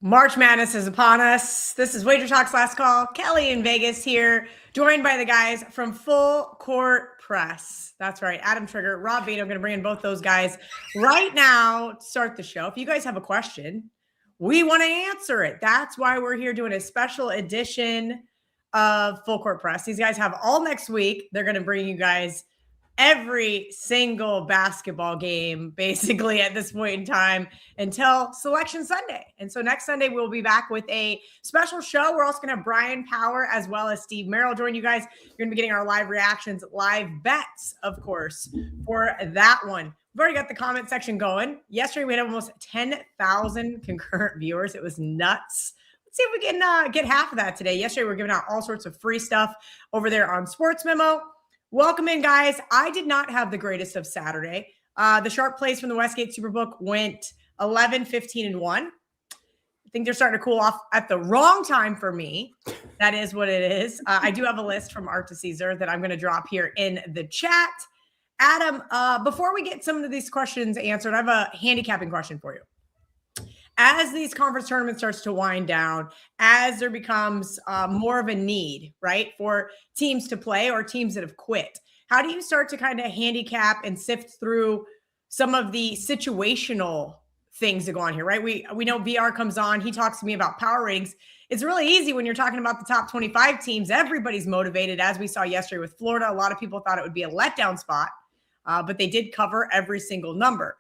March Madness is upon us. This is WagerTalk's last call. Kelly in Vegas here, joined by the guys from Full Court Press. That's right. Adam Trigger, Rob Veno. I'm going to bring in both those guys right now to start the show. If you guys have a question, we want to answer it. That's why we're here doing a special edition of Full Court Press. These guys have all next week. They're going to bring you guys every single basketball game basically at this point in time until Selection Sunday. And so next Sunday, we'll be back with a special show. We're also going to have Brian Power as well as Steve Merrill join you guys. You're going to be getting our live reactions, live bets, of course, for that one. We've already got the comment section going. Yesterday, we had almost 10,000 concurrent viewers. It was nuts. Let's see if we can get half of that today. Yesterday, we were giving out all sorts of free stuff over there on Sportsmemo. Welcome in, guys. I did not have the greatest of Saturday. The sharp plays from the Westgate Superbook went 11, 15, and 1. I think they're starting to cool off at the wrong time for me. That is what it is. I do have a list from Art to Caesar that I'm going to drop here in the chat. Adam, before we get some of these questions answered, I have a handicapping question for you. As these conference tournaments starts to wind down, as there becomes more of a need, right, for teams to play or teams that have quit, how do you start to kind of handicap and sift through some of the situational things that go on here, right? We know VR comes on. He talks to me about power ratings. It's really easy when you're talking about the top 25 teams. Everybody's motivated, as we saw yesterday with Florida. A lot of people thought it would be a letdown spot, but they did cover every single number.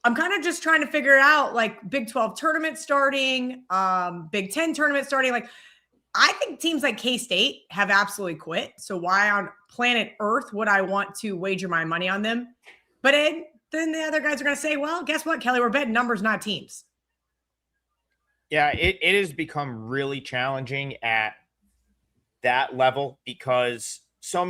I'm kind of just trying to figure out, like, Big 12 tournament starting, Big 10 tournament starting. Like, I think teams like K-State have absolutely quit. So why on planet Earth would I want to wager my money on them? But then the other guys are going to say, well, guess what, Kelly? We're betting numbers, not teams. Yeah, it has become really challenging at that level because so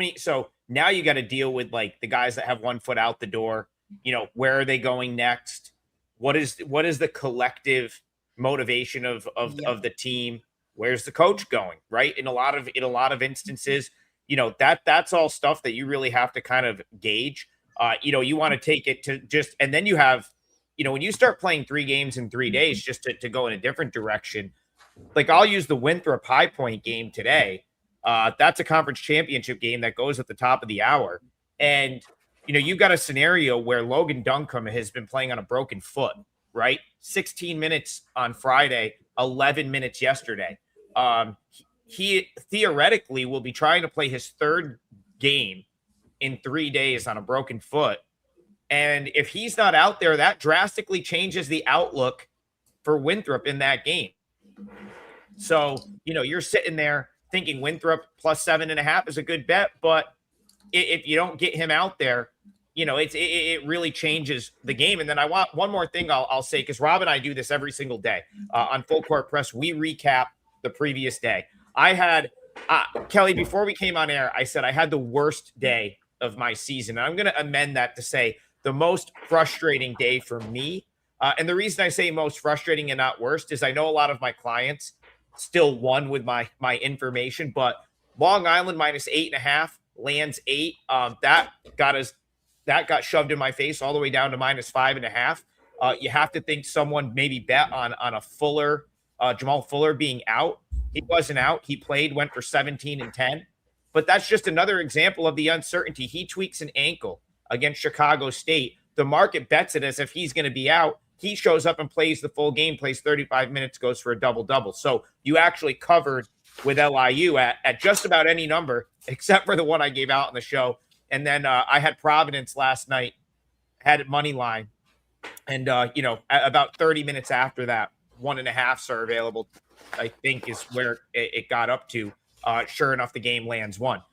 now you got to deal with, like, the guys that have one foot out the door. You know, where are they going next? What is the collective motivation of the team? Where's the coach going? Right. In a lot of instances, you know, that's all stuff that you really have to kind of gauge. You want to take it to just, and then you have, when you start playing 3 games in 3 days, just to go in a different direction. Like, I'll use the Winthrop High Point game today. That's a conference championship game that goes at the top of the hour. And you've got a scenario where Logan Duncombe has been playing on a broken foot, right? 16 minutes on Friday, 11 minutes yesterday. He theoretically will be trying to play his 3rd game in 3 days on a broken foot. And if he's not out there, that drastically changes the outlook for Winthrop in that game. So, you're sitting there thinking Winthrop plus 7.5 is a good bet, but if you don't get him out there, it really changes the game. And then I want one more thing I'll say, because Rob and I do this every single day on Full Court Press. We recap the previous day. I had Kelly, before we came on air, I said I had the worst day of my season. And I'm going to amend that to say the most frustrating day for me. And the reason I say most frustrating and not worst is I know a lot of my clients still won with my information, but Long Island minus 8.5. lands 8. That got shoved in my face all the way down to minus 5.5. You have to think someone maybe bet on a Fuller, Jamal Fuller being out. He wasn't out. He played, went for 17 and 10. But that's just another example of the uncertainty. He tweaks an ankle against Chicago State. The market bets it as if he's going to be out. He shows up and plays the full game, plays 35 minutes, goes for a double-double. So you actually covered with LIU at just about any number, except for the one I gave out on the show. And then I had Providence last night, had it money line. And, about 30 minutes after that, 1.5s are available, I think is where it got up to. Sure enough, the game lands 1.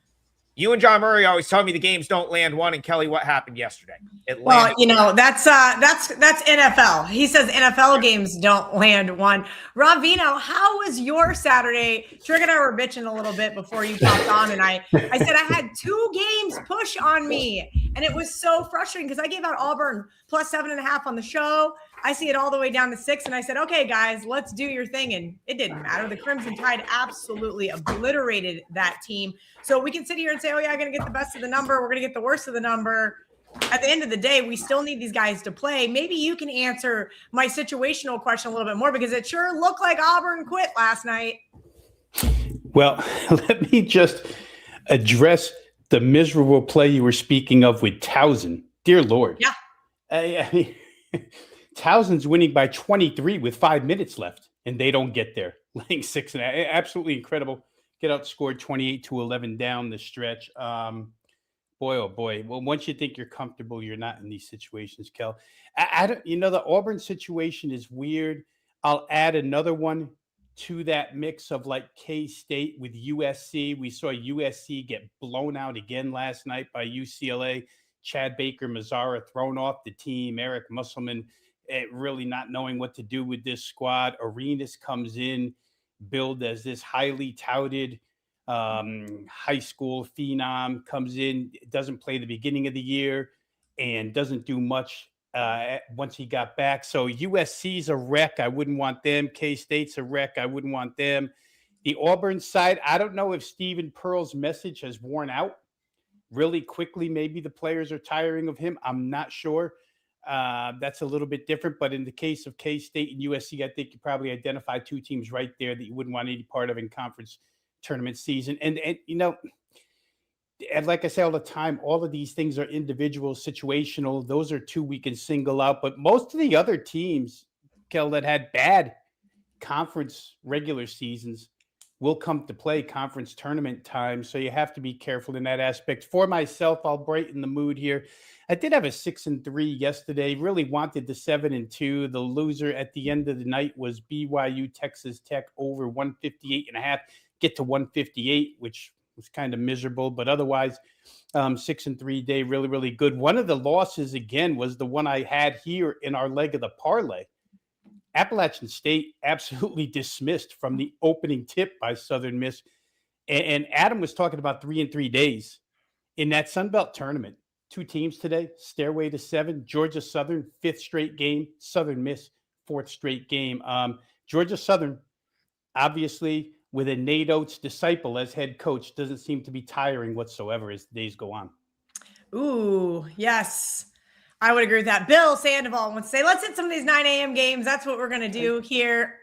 You and John Murray always tell me the games don't land 1. And Kelly, what happened yesterday? Well, that's NFL. He says NFL games don't land 1. Rob Veno, how was your Saturday? Trig and I were bitching a little bit before you popped on, and I said I had 2 games push on me, and it was so frustrating because I gave out Auburn plus 7.5 on the show. I see it all the way down to 6, and I said, okay, guys, let's do your thing, and it didn't matter. The Crimson Tide absolutely obliterated that team. So we can sit here and say, oh, yeah, I'm going to get the best of the number. We're going to get the worst of the number. at the end of the day, we still need these guys to play. Maybe you can answer my situational question a little bit more, because it sure looked like Auburn quit last night. Well, let me just address the miserable play you were speaking of with Towson. Dear Lord. Yeah. I mean, Towson's winning by 23 with 5 minutes left, and they don't get there. Laying 6.5. Absolutely incredible. Get outscored 28-11 down the stretch. Boy, oh boy. Well, once you think you're comfortable, you're not in these situations, Kel. I don't, the Auburn situation is weird. I'll add another one to that mix of like K-State with USC. We saw USC get blown out again last night by UCLA. Chad Baker Mazzara thrown off the team. Eric Musselman really not knowing what to do with this squad. Arenas comes in, billed as this highly touted high school phenom, comes in, doesn't play the beginning of the year, and doesn't do much once he got back. So USC's a wreck. I wouldn't want them. K-State's a wreck. I wouldn't want them. The Auburn side, I don't know if Stephen Pearl's message has worn out really quickly. Maybe the players are tiring of him. I'm not sure. That's a little bit different. But in the case of K-State and USC, I think you probably identified two teams right there that you wouldn't want any part of in conference tournament season. And and like I say all the time, all of these things are individual, situational. Those are two we can single out. But most of the other teams, Kel, that had bad conference regular seasons will come to play conference tournament time. So you have to be careful in that aspect. For myself, I'll brighten the mood here. I did have a 6-3 yesterday. Really wanted the 7-2. The loser at the end of the night was BYU Texas Tech over 158.5. Get to 158, which was kind of miserable, but otherwise 6-3 day, really, really good. One of the losses again was the one I had here in our leg of the parlay. Appalachian State absolutely dismissed from the opening tip by Southern Miss. And Adam was talking about 3-3 days in that Sun Belt tournament. Two teams today, stairway to 7, Georgia Southern, 5th straight game, Southern Miss, 4th straight game. Georgia Southern, obviously, with a Nate Oates disciple as head coach, doesn't seem to be tiring whatsoever as the days go on. Ooh, yes. I would agree with that. Bill Sandoval wants to say, let's hit some of these 9 a.m. games. That's what we're going to do here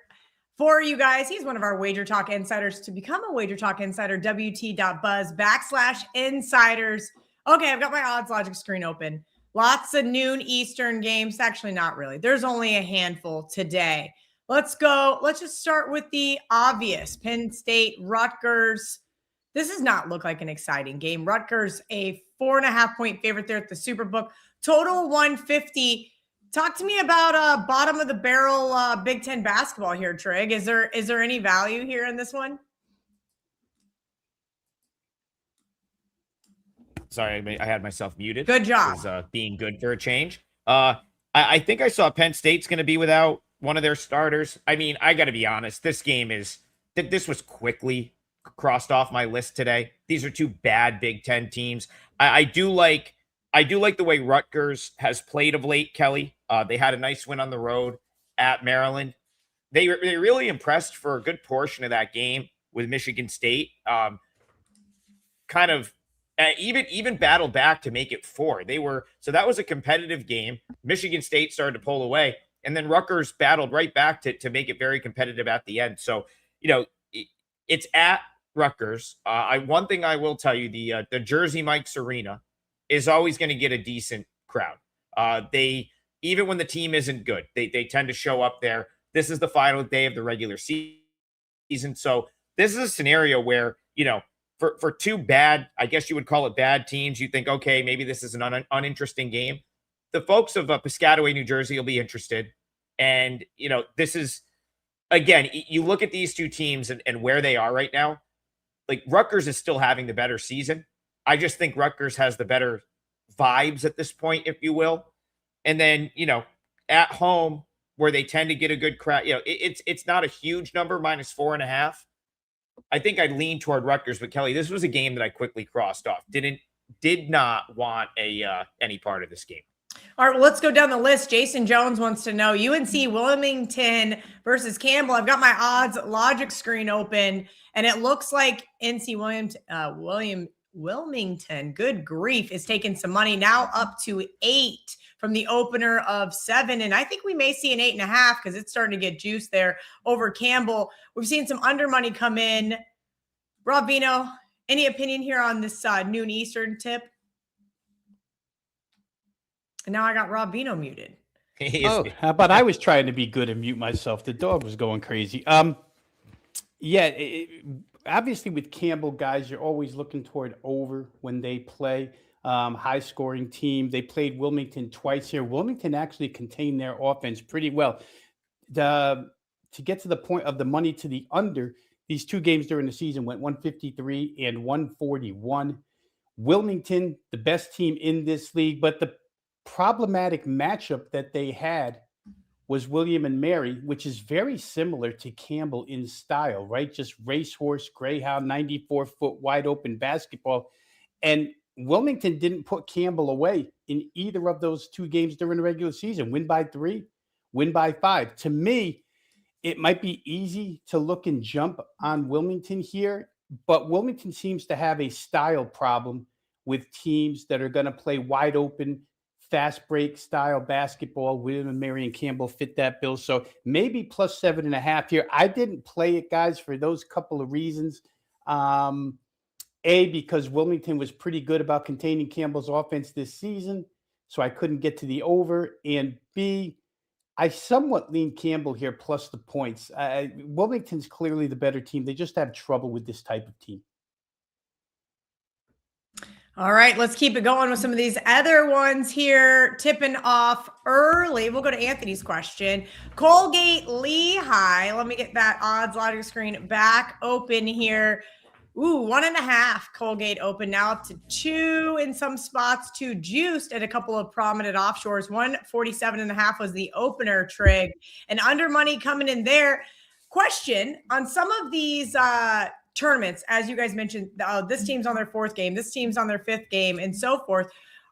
for you guys. He's one of our Wager Talk insiders. To become a Wager Talk insider, wt.buzz/insiders. Okay, I've got my odds logic screen open. Lots of noon Eastern games. Actually, not really. There's only a handful today. Let's go. Let's just start with the obvious. Penn State, Rutgers. This does not look like an exciting game. Rutgers, a 4.5-point favorite there at the Superbook. Total 150. Talk to me about bottom of the barrel Big Ten basketball here, Trig. Is there any value here in this one? Sorry, I had myself muted. Good job. Being good for a change. I think I saw Penn State's going to be without one of their starters. I mean, I got to be honest. This was quickly crossed off my list today. These are two bad Big Ten teams. I do like the way Rutgers has played of late, Kelly. They had a nice win on the road at Maryland. They really impressed for a good portion of that game with Michigan State. Even battled back to make it 4. So that was a competitive game. Michigan State started to pull away, and then Rutgers battled right back to make it very competitive at the end. So, it's at Rutgers. One thing I will tell you, the Jersey Mike's Arena is always going to get a decent crowd. They, even when the team isn't good, they tend to show up there. This is the final day of the regular season. So this is a scenario where, for two bad, I guess you would call it bad teams, you think, okay, maybe this is an uninteresting game. The folks of Piscataway, New Jersey will be interested. And, this is, again, you look at these two teams and where they are right now, like Rutgers is still having the better season. I just think Rutgers has the better vibes at this point, if you will. And then, at home where they tend to get a good crowd, it's not a huge number, -4.5. I think I'd lean toward Rutgers, but Kelly, this was a game that I quickly crossed off. Did not want any part of this game. All right, well, let's go down the list. Jason Jones wants to know UNC Wilmington versus Campbell. I've got my odds logic screen open, and it looks like NC Wilmington, good grief, is taking some money, now up to 8 from the opener of 7. And I think we may see an 8.5 because it's starting to get juice there over Campbell. We've seen some under money come in. Rob Veno, any opinion here on this noon Eastern tip? And now I got Rob Veno muted. Oh, how about I was trying to be good and mute myself? The dog was going crazy. Obviously with Campbell, guys, you're always looking toward over when they play. High scoring team. They played Wilmington twice here. Wilmington actually contained their offense pretty well. To get to the point of the money to the under, these 2 games during the season went 153 and 141. Wilmington, the best team in this league, but the problematic matchup that they had was William and Mary, which is very similar to Campbell in style, right? Just racehorse, greyhound, 94-foot wide open basketball. And Wilmington didn't put Campbell away in either of those 2 games during the regular season. Win by 3, win by 5. To me, it might be easy to look and jump on Wilmington here, but Wilmington seems to have a style problem with teams that are going to play wide open, fast break style basketball. William and Mary and Campbell fit that bill. So maybe plus 7.5 here. I didn't play it, guys, for those couple of reasons. Because Wilmington was pretty good about containing Campbell's offense this season, so I couldn't get to the over. And B, I somewhat lean Campbell here plus the points. Wilmington's clearly the better team. They just have trouble with this type of team. All right, let's keep it going with some of these other ones here. Tipping off early. We'll go to Anthony's question. Colgate, Lehigh. Let me get that odds loading screen back open here. Ooh, 1.5 Colgate open, now up to 2 in some spots, 2 juiced at a couple of prominent offshores. 147.5 was the opener, Trig. And under money coming in there. Question on some of these tournaments, as you guys mentioned, this team's on their 4th game, this team's on their 5th game, and so forth.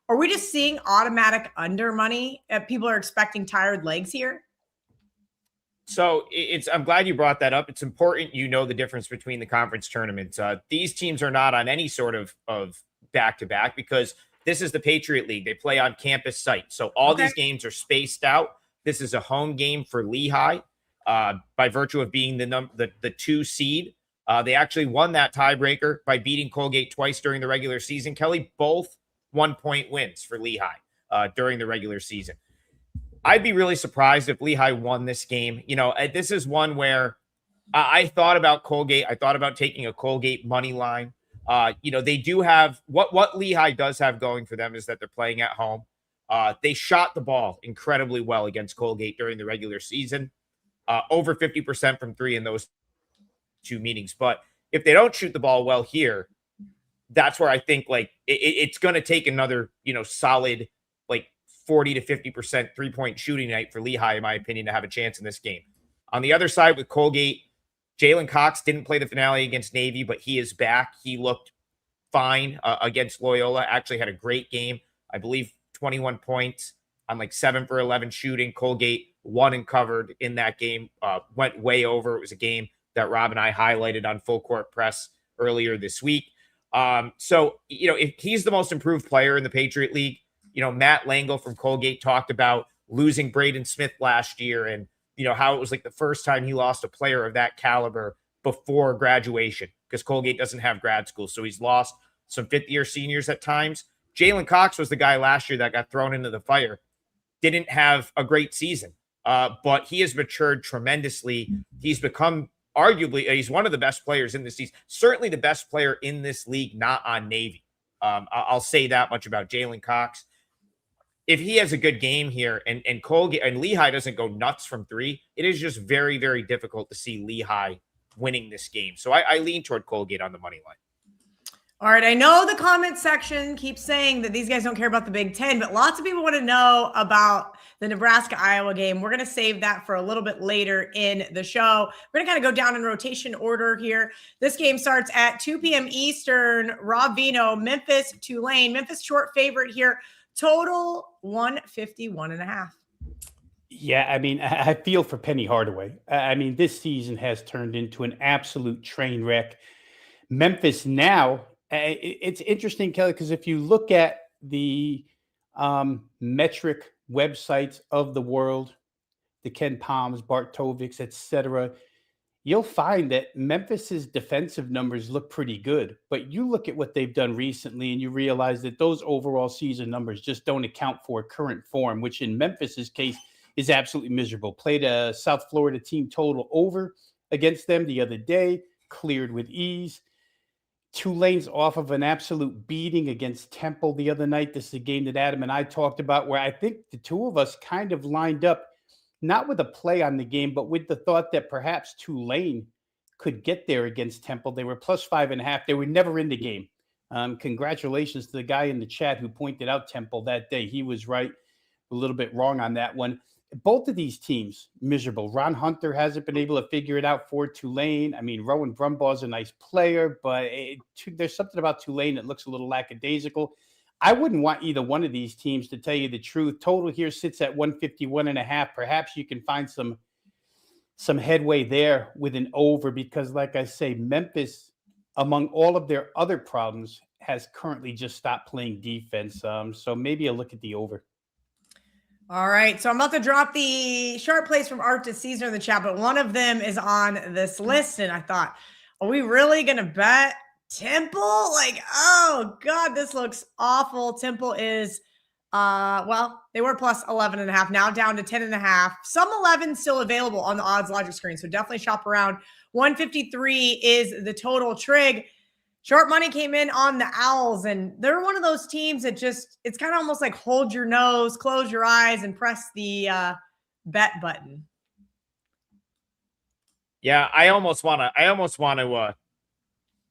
Are we just seeing automatic under money? People are expecting tired legs here? So I'm glad you brought that up. It's important you know the difference between the conference tournaments. These teams are not on any sort of back-to-back because this is the Patriot League. They play on campus site. So all these games are spaced out. This is a home game for Lehigh by virtue of being the 2 seed. They actually won that tiebreaker by beating Colgate twice during the regular season. Kelly, both 1-point wins for Lehigh during the regular season. I'd be really surprised if Lehigh won this game. You know, this is one where I thought about Colgate. I thought about taking a Colgate money line. They do have what Lehigh does have going for them is that they're playing at home. They shot the ball incredibly well against Colgate during the regular season, over 50% from 3 in those 2 meetings. But if they don't shoot the ball well here, that's where I think it's going to take another, solid 40 to 50% 3-point shooting night for Lehigh, in my opinion, to have a chance in this game. On the other side with Colgate, Jalen Cox didn't play the finale against Navy, but he is back. He looked fine against Loyola. Actually had a great game. I believe 21 points on 7 for 11 shooting. Colgate won and covered in that game. Went way over. It was a game that Rob and I highlighted on Full Court Press earlier this week. If he's the most improved player in the Patriot League, Matt Langle from Colgate talked about losing Braden Smith last year and, how it was the first time he lost a player of that caliber before graduation because Colgate doesn't have grad school. So he's lost some 5th-year seniors at times. Jalen Cox was the guy last year that got thrown into the fire. Didn't have a great season, but he has matured tremendously. He's become arguably, he's one of the best players in this season. Certainly the best player in this league, not on Navy. I'll say that much about Jalen Cox. If he has a good game here and Colgate and Lehigh doesn't go nuts from 3, it is just very, very difficult to see Lehigh winning this game. So I lean toward Colgate on the money line. All right. I know the comment section keeps saying that these guys don't care about the Big Ten, but lots of people want to know about the Nebraska-Iowa game. We're going to save that for a little bit later in the show. We're going to kind of go down in rotation order here. This game starts at 2 p.m. Eastern. Rob Veno, Memphis, Tulane. Memphis short favorite here. Total 151.5. Yeah, I feel for Penny Hardaway. This season has turned into an absolute train wreck. Memphis now It's interesting, Kelly, because if you look at the metric websites of the world, the Ken Palms, Bartovics, etc., you'll find that Memphis's defensive numbers look pretty good. But you look at what they've done recently and you realize that those overall season numbers just don't account for current form, which in Memphis's case is absolutely miserable. Played a South Florida team total over against them the other day, cleared with ease. Tulane's off of an absolute beating against Temple the other night. This is a game that Adam and I talked about where I think the two of us kind of lined up, not with a play on the game, but with the thought that perhaps Tulane could get there against Temple. They were plus 5.5. They were never in the game. Congratulations to the guy in the chat who pointed out Temple that day. He was right, a little bit wrong on that one. Both of these teams, miserable. Ron Hunter hasn't been able to figure it out for Tulane. I mean, Rowan Brumbaugh is a nice player, but there's something about Tulane that looks a little lackadaisical. I wouldn't want either one of these teams, to tell you the truth. Total here sits at 151.5. Perhaps you can find some headway there with an over because, like I say, Memphis, among all of their other problems, has currently just stopped playing defense. So maybe a look at the over. All right, so I'm about to drop the sharp plays from Art to Caesar in the chat, but one of them is on this list, and I thought, are we really going to bet Temple? Like, oh, God, this looks awful. Temple is, they were plus 11.5, now down to 10.5. Some 11 still available on the odds logic screen, so definitely shop around. 153 is the total trig. Sharp money came in on the Owls, and they're one of those teams that just, it's kind of almost like hold your nose, close your eyes, and press the bet button. Yeah, I almost want to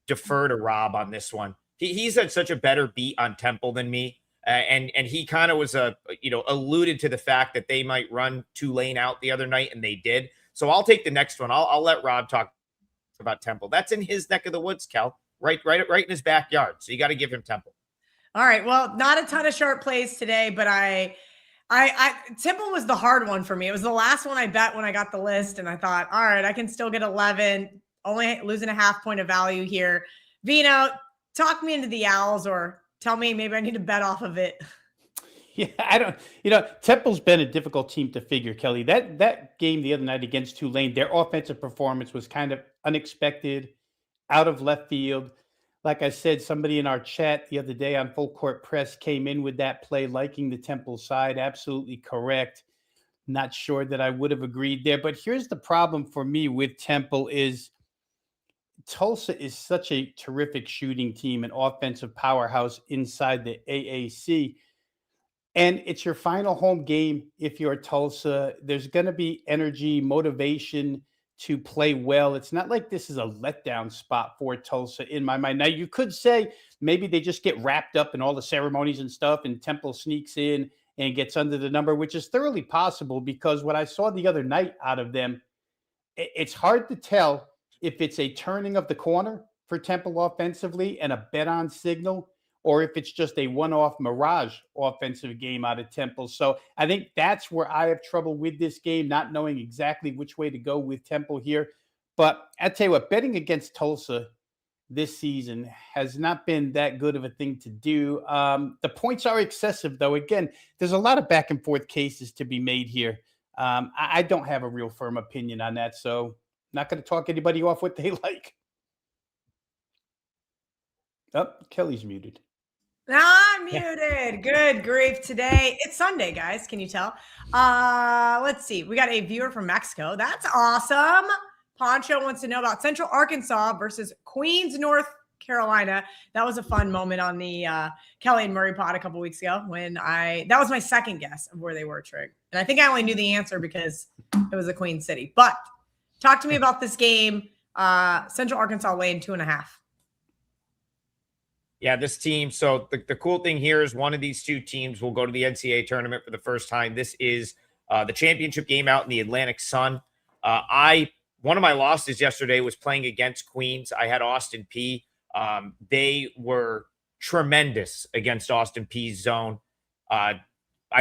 defer to Rob on this one. He's had such a better beat on Temple than me, and he kind of was alluded to the fact that they might run Tulane out the other night, and they did. So I'll take the next one. I'll let Rob talk about Temple. That's in his neck of the woods, Kel. Right in his backyard. So you got to give him Temple. All right. Well, not a ton of sharp plays today, but I Temple was the hard one for me. It was the last one I bet when I got the list, and I thought, all right, I can still get 11, only losing a half point of value here. Veno, talk me into the Owls, or tell me maybe I need to bet off of it. Yeah, Temple's been a difficult team to figure, Kelly. That game the other night against Tulane, their offensive performance was kind of unexpected, out of left field. Like I said, somebody in our chat the other day on Full Court Press came in with that play, liking the Temple side. Absolutely correct. Not sure that I would have agreed there. But here's the problem for me with Temple is Tulsa is such a terrific shooting team, an offensive powerhouse inside the AAC. And it's your final home game if you're Tulsa. There's going to be energy, motivation to play well. It's not like this is a letdown spot for Tulsa in my mind. Now, you could say maybe they just get wrapped up in all the ceremonies and stuff, and Temple sneaks in and gets under the number, which is thoroughly possible because what I saw the other night out of them, it's hard to tell if it's a turning of the corner for Temple offensively and a bet on signal, or if it's just a one-off mirage offensive game out of Temple. So I think that's where I have trouble with this game, not knowing exactly which way to go with Temple here. But I tell you what, betting against Tulsa this season has not been that good of a thing to do. The points are excessive, though. Again, there's a lot of back and forth cases to be made here. I don't have a real firm opinion on that, so not going to talk anybody off what they like. Oh, Kelly's muted. I'm muted. Good grief. Today, it's Sunday, guys. Can you tell? Let's see. We got a viewer from Mexico. That's awesome. Poncho wants to know about Central Arkansas versus Queens, North Carolina. That was a fun moment on the Kelly and Murray pod a couple weeks ago that was my second guess of where they were, Trig. And I think I only knew the answer because it was a Queen City. But talk to me about this game. Central Arkansas laying 2.5. Yeah, this team. So the cool thing here is one of these two teams will go to the NCAA tournament for the first time. This is the championship game out in the Atlantic Sun. One of my losses yesterday was playing against Queens. I had Austin P. They were tremendous against Austin P's zone. I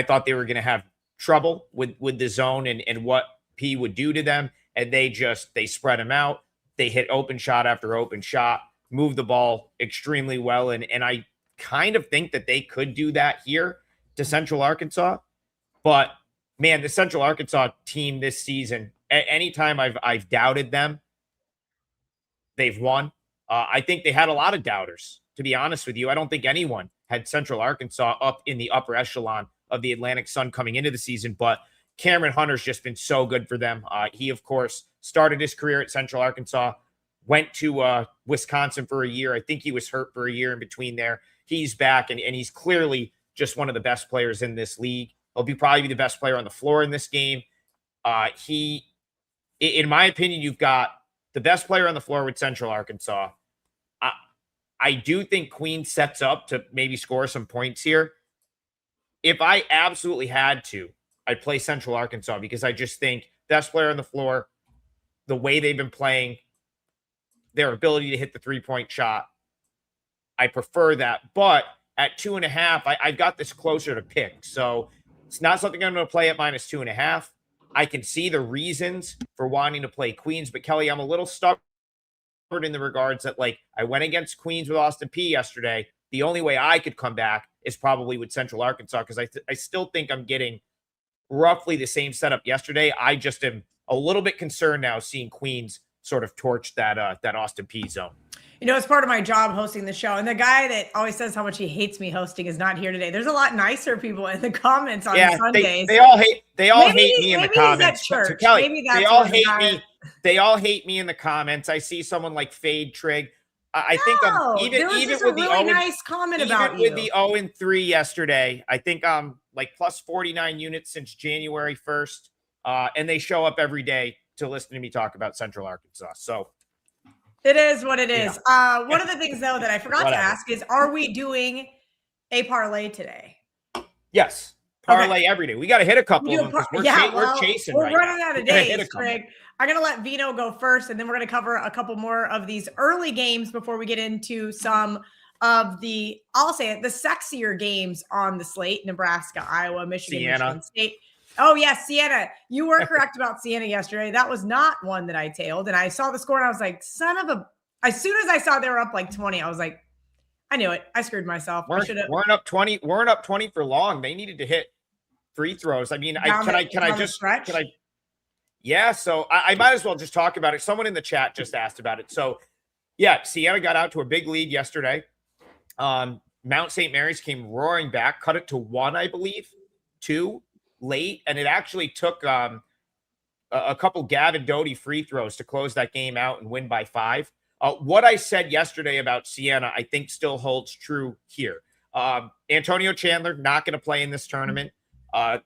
thought they were going to have trouble with the zone and what P would do to them. And they spread them out. They hit open shot after open shot. move the ball extremely well. And I kind of think that they could do that here to Central Arkansas. But man, the Central Arkansas team this season, anytime I've doubted them, they've won. I think they had a lot of doubters, to be honest with you. I don't think anyone had Central Arkansas up in the upper echelon of the Atlantic Sun coming into the season, but Cameron Hunter's just been so good for them. He, of course, started his career at Central Arkansas, went to Wisconsin for a year. I think he was hurt for a year in between there. He's back, and he's clearly just one of the best players in this league. He'll probably be the best player on the floor in this game. In my opinion, you've got the best player on the floor with Central Arkansas. I do think Queens sets up to maybe score some points here. If I absolutely had to, I'd play Central Arkansas because I just think best player on the floor, the way they've been playing, their ability to hit the three-point shot, I prefer that. But at 2.5, I've got this closer to pick. So it's not something I'm going to play at -2.5. I can see the reasons for wanting to play Queens, but Kelly, I'm a little stubborn in the regards that, like, I went against Queens with Austin Peay yesterday. The only way I could come back is probably with Central Arkansas because I still think I'm getting roughly the same setup yesterday. I just am a little bit concerned now seeing Queens sort of torch that Austin Peay zone. You know, it's part of my job hosting the show. And the guy that always says how much he hates me hosting is not here today. There's a lot nicer people in the comments on Sundays. They all hate me in the comments. So Kelly, they all hate me. They all hate me in the comments. I see someone like Fade Trigg. I think I'm even with the really nice comment about you. With the 0-3 yesterday, I think I'm like plus 49 units since January 1st. And they show up every day to listen to me talk about Central Arkansas. So it is what it is. One of the things, though, that I forgot to ask is, are we doing a parlay today? Yes. Parlay every day. We got to hit a couple of them because we're chasing we're right running now. Out of days, Craig. I'm going to let Veno go first, and then we're going to cover a couple more of these early games before we get into some of the, I'll say it, the sexier games on the slate: Nebraska, Iowa, Michigan, Michigan State. Oh, yes, Sienna. You were correct about Sienna yesterday. That was not one that I tailed. And I saw the score, and I was like, son of a – as soon as I saw they were up like 20, I was like, I knew it. I screwed myself. Weren't up 20 for long. They needed to hit free throws. I mean, yeah, so I might as well just talk about it. Someone in the chat just asked about it. So, yeah, Sienna got out to a big lead yesterday. Mount St. Mary's came roaring back, cut it to 1, I believe, 2 late, and it actually took a couple Gavin Doty free throws to close that game out and win by 5. What I said yesterday about Sienna, I think still holds true here. Antonio Chandler not going to play in this tournament.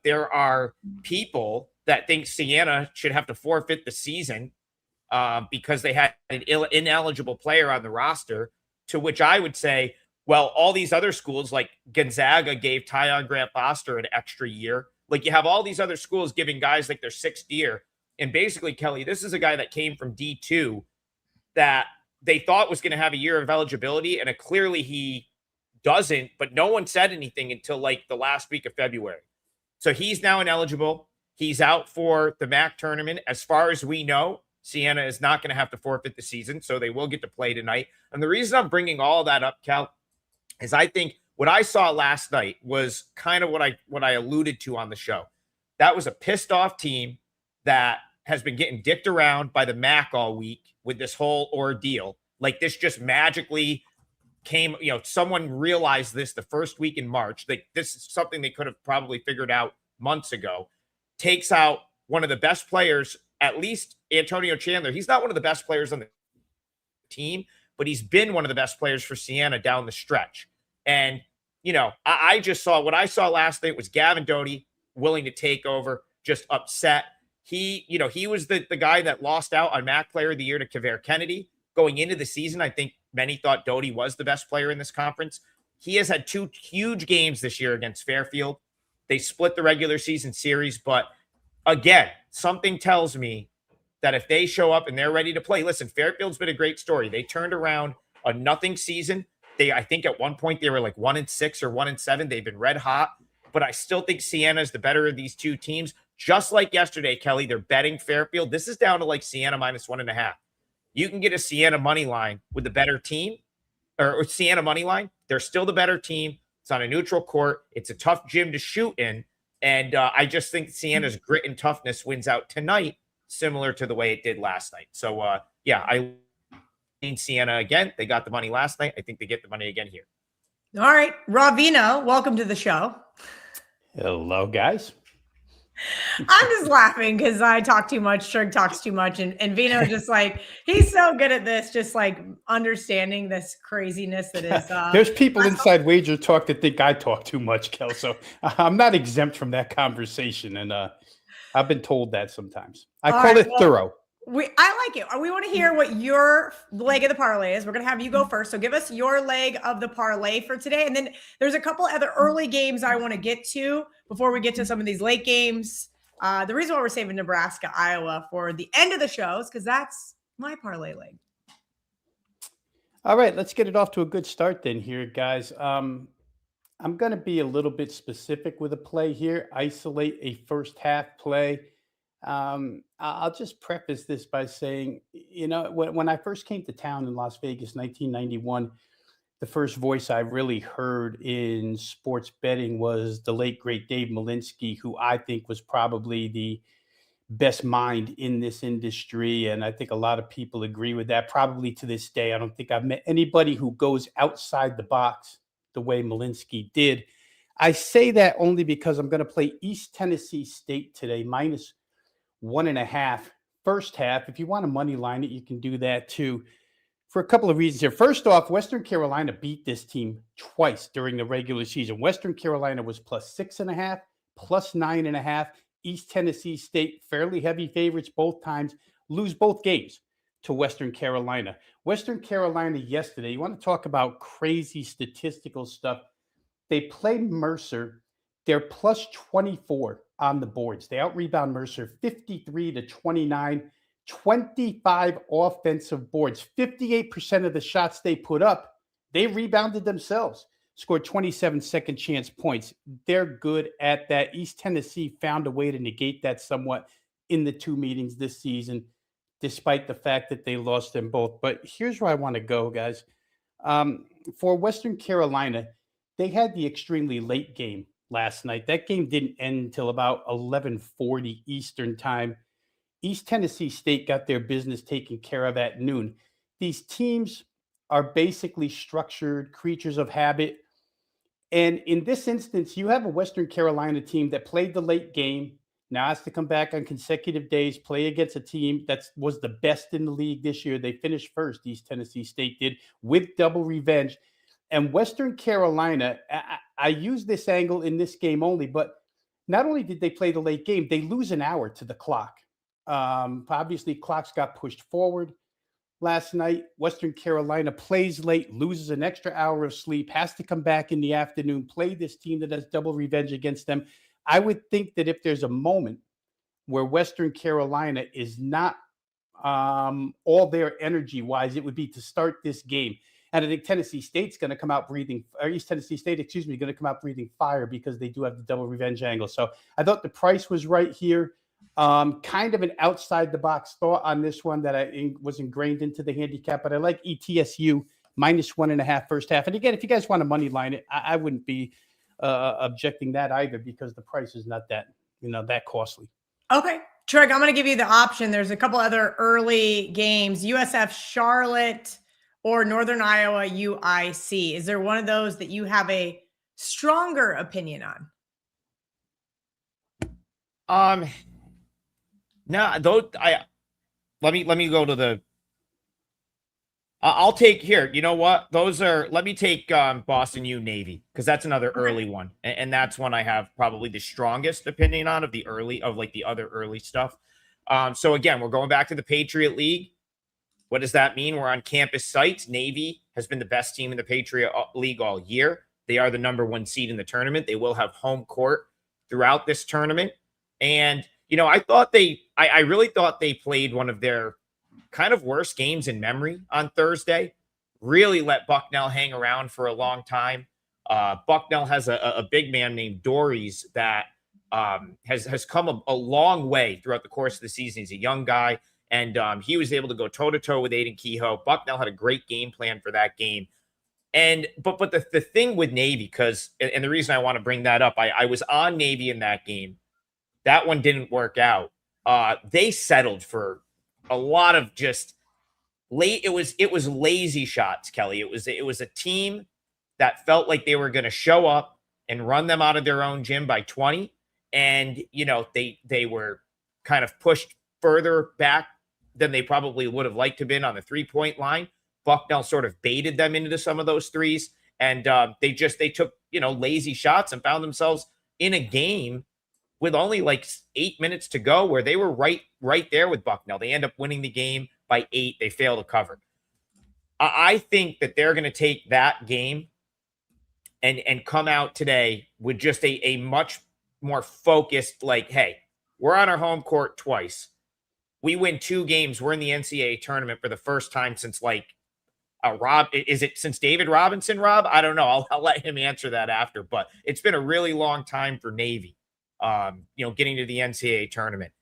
There are people that think Sienna should have to forfeit the season because they had an ineligible player on the roster, to which I would say, well, all these other schools like Gonzaga gave Tyon Grant Foster an extra year. Like, you have all these other schools giving guys like their 6th year. And basically, Kelly, this is a guy that came from D2 that they thought was going to have a year of eligibility, and clearly he doesn't, but no one said anything until like the last week of February. So he's now ineligible. He's out for the MAC tournament. As far as we know, Sienna is not going to have to forfeit the season, so they will get to play tonight. And the reason I'm bringing all that up, Cal, is I think what I saw last night was kind of what I alluded to on the show. That was a pissed off team that has been getting dicked around by the MAC all week with this whole ordeal. Like, this just magically came, someone realized this the first week in March. Like, this is something they could have probably figured out months ago. Takes out one of the best players, at least Antonio Chandler. He's not one of the best players on the team, but he's been one of the best players for Sienna down the stretch. And, I just saw what I saw last night was Gavin Doty willing to take over, just upset. He was the guy that lost out on MAC Player of the Year to Kavere Kennedy. Going into the season, I think many thought Doty was the best player in this conference. He has had 2 huge games this year against Fairfield. They split the regular season series, but again, something tells me that if they show up and they're ready to play, listen, Fairfield's been a great story. They turned around a nothing season. I think at one point they were like 1-6 or 1-7. They've been red hot, but I still think Sienna is the better of these 2 teams. Just like yesterday, Kelly, they're betting Fairfield. This is down to like Sienna -1.5. You can get a Sienna money line with the better team, or Sienna money line. They're still the better team. It's on a neutral court. It's a tough gym to shoot in. And I just think Sienna's grit and toughness wins out tonight, similar to the way it did last night. So, I think Sienna again. They got the money last night. I think they get the money again here. All right. Veno, welcome to the show. Hello, guys. I'm just laughing because I talk too much. Trig talks too much. And Veno just like, he's so good at this, just like understanding this craziness that is. There's people inside WagerTalk that think I talk too much, Kel. So I'm not exempt from that conversation. And I've been told that sometimes. I call it thorough. I like it. We want to hear what your leg of the parlay is. We're going to have you go first. So give us your leg of the parlay for today. And then there's a couple other early games I want to get to before we get to some of these late games. The reason why we're saving Nebraska, Iowa for the end of the show is because that's my parlay leg. All right, let's get it off to a good start then here, guys. I'm going to be a little bit specific with a play here, isolate a first half play. I'll just preface this by saying, when I first came to town in Las Vegas, 1991, the first voice I really heard in sports betting was the late, great Dave Malinsky, who I think was probably the best mind in this industry. And I think a lot of people agree with that. Probably to this day, I don't think I've met anybody who goes outside the box the way Malinsky did. I say that only because I'm going to play East Tennessee State today, minus 1.5 first half. If you want to money line it, you can do that too, for a couple of reasons here. First off, Western Carolina beat this team twice during the regular season. Western Carolina was plus 6.5, plus 9.5. East Tennessee State, fairly heavy favorites both times, lose both games to Western Carolina. Western Carolina yesterday, you want to talk about crazy statistical stuff. They played Mercer. They're plus 24 on the boards. They out-rebound Mercer 53-29, 25 offensive boards. 58% of the shots they put up, they rebounded themselves, scored 27 second chance points. They're good at that. East Tennessee found a way to negate that somewhat in the two meetings this season, despite the fact that they lost them both. But here's where I want to go, guys. For Western Carolina, they had the extremely late game last night. That game didn't end until about 11:40 Eastern time. East Tennessee State got their business taken care of at noon. These teams are basically structured creatures of habit. And in this instance, you have a Western Carolina team that played the late game, now has to come back on consecutive days, play against a team that was the best in the league this year. They finished first, East Tennessee State did, with double revenge. And Western Carolina, I use this angle in this game only, but not only did they play the late game, they lose an hour to the clock. Obviously, clocks got pushed forward last night. Western Carolina plays late, loses an extra hour of sleep, has to come back in the afternoon, play this team that has double revenge against them. I would think that if there's a moment where Western Carolina is not all there energy-wise, it would be to start this game. And I think Tennessee State's going to come out breathing, or East Tennessee State, going to come out breathing fire because they do have the double revenge angle. So I thought the price was right here. Kind of an outside the box thought on this one that was ingrained into the handicap, but I like ETSU minus 1.5 first half. And again, if you guys want to money line it, I wouldn't be objecting that either because the price is not that, that costly. Okay. Trig, I'm going to give you the option. There's a couple other early games, USF Charlotte or Northern Iowa UIC. Is there one of those that you have a stronger opinion on? No, those let me go to the. I'll take here. You know what? Let me take Boston U Navy because that's another early one, and that's one I have probably the strongest opinion on of the other early stuff. So again, we're going back to the Patriot League. What does that mean? We're on campus sites. Navy has been the best team in the Patriot League all year. They are the number 1 seed in the tournament. They will have home court throughout this tournament. And, I really thought they played one of their kind of worst games in memory on Thursday. Really let Bucknell hang around for a long time. Bucknell has a big man named Dories that has come a long way throughout the course of the season. He's a young guy. And he was able to go toe-to-toe with Aiden Kehoe. Bucknell had a great game plan for that game. And but the thing with Navy, and the reason I want to bring that up, I was on Navy in that game. That one didn't work out. They settled for a lot of just late. It was lazy shots, Kelly. It was a team that felt like they were going to show up and run them out of their own gym by 20. And, they were kind of pushed further back than they probably would have liked to have been on the 3-point line. Bucknell sort of baited them into some of those threes. And they took, lazy shots and found themselves in a game with only like 8 minutes to go where they were right there with Bucknell. They end up winning the game by 8. They fail to cover. I think that they're going to take that game and come out today with just a much more focused, like, hey, we're on our home court twice. We win 2 games. We're in the NCAA tournament for the first time since Rob. Is it since David Robinson, Rob? I don't know. I'll let him answer that after, but it's been a really long time for Navy, getting to the NCAA tournament.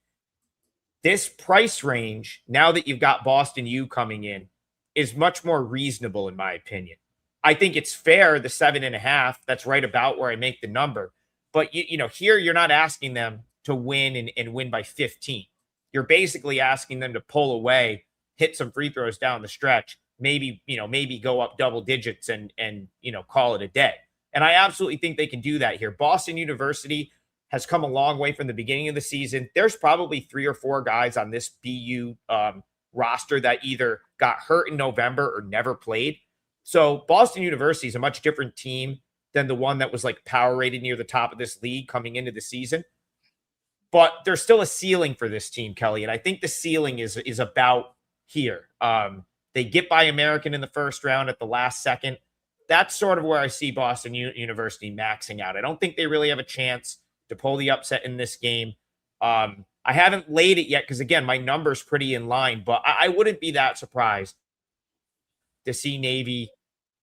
This price range, now that you've got Boston U coming in, is much more reasonable, in my opinion. I think it's fair, the 7.5. That's right about where I make the number. But, here you're not asking them to win and win by 15. You're basically asking them to pull away, hit some free throws down the stretch, maybe go up double digits and call it a day. And I absolutely think they can do that here. Boston University has come a long way from the beginning of the season. There's probably 3 or 4 guys on this BU roster that either got hurt in November or never played. So Boston University is a much different team than the one that was like power rated near the top of this league coming into the season. But there's still a ceiling for this team, Kelly. And I think the ceiling is about here. They get by American in the first round at the last second. That's sort of where I see Boston University maxing out. I don't think they really have a chance to pull the upset in this game. I haven't laid it yet because, again, my number's pretty in line, but I wouldn't be that surprised to see Navy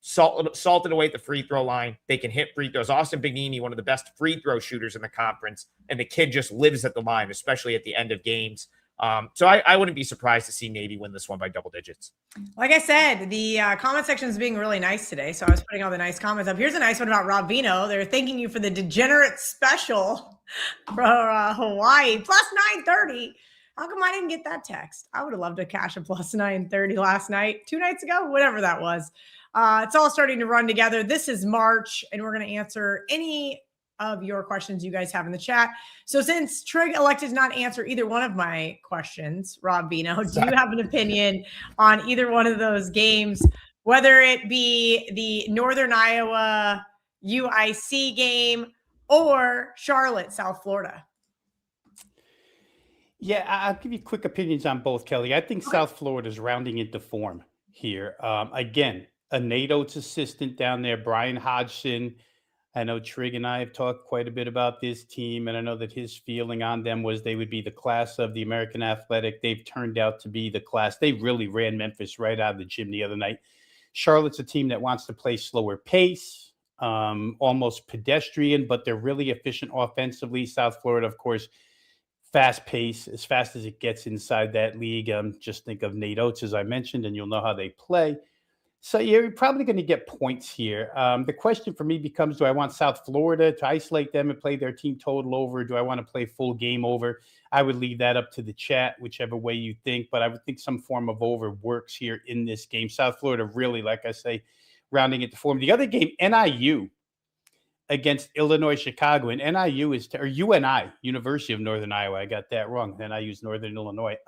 salted away at the free throw line. They can hit free throws. Austin Bignini, one of the best free throw shooters in the conference, and the kid just lives at the line, especially at the end of games. So I wouldn't be surprised to see Navy win this one by double digits. Like I said, the comment section is being really nice today, so I was putting all the nice comments up. Here's a nice one about Rob Veno. They're thanking you for the degenerate special for Hawaii, plus 930. How come I didn't get that text? I would have loved to cash a plus 930 last night, 2 nights ago, whatever that was. It's all starting to run together. This is March, and we're going to answer any of your questions you guys have in the chat. So since Trig elected to not answer either one of my questions, Rob Veno, do you have an opinion on either one of those games, whether it be the Northern Iowa UIC game or Charlotte, South Florida? Yeah, I'll give you quick opinions on both, Kelly. I think South Florida is rounding into form here. Again, a Nate Oates assistant down there, Brian Hodgson. I know Trig and I have talked quite a bit about this team, and I know that his feeling on them was they would be the class of the American Athletic. They've turned out to be the class. They really ran Memphis right out of the gym the other night. Charlotte's a team that wants to play slower pace, almost pedestrian, but they're really efficient offensively. South Florida, of course, fast pace, as fast as it gets inside that league. Just think of Nate Oates, as I mentioned, and you'll know how they play. So you're probably going to get points here. The question for me becomes, do I want South Florida to isolate them and play their team total over? Do I want to play full game over? I would leave that up to the chat, whichever way you think, but I would think some form of over works here in this game. South Florida really, like I say, rounding it to form. The other game, NIU against Illinois Chicago, and NIU is, or UNI, University of Northern Iowa. I got that wrong. NIU is Northern Illinois.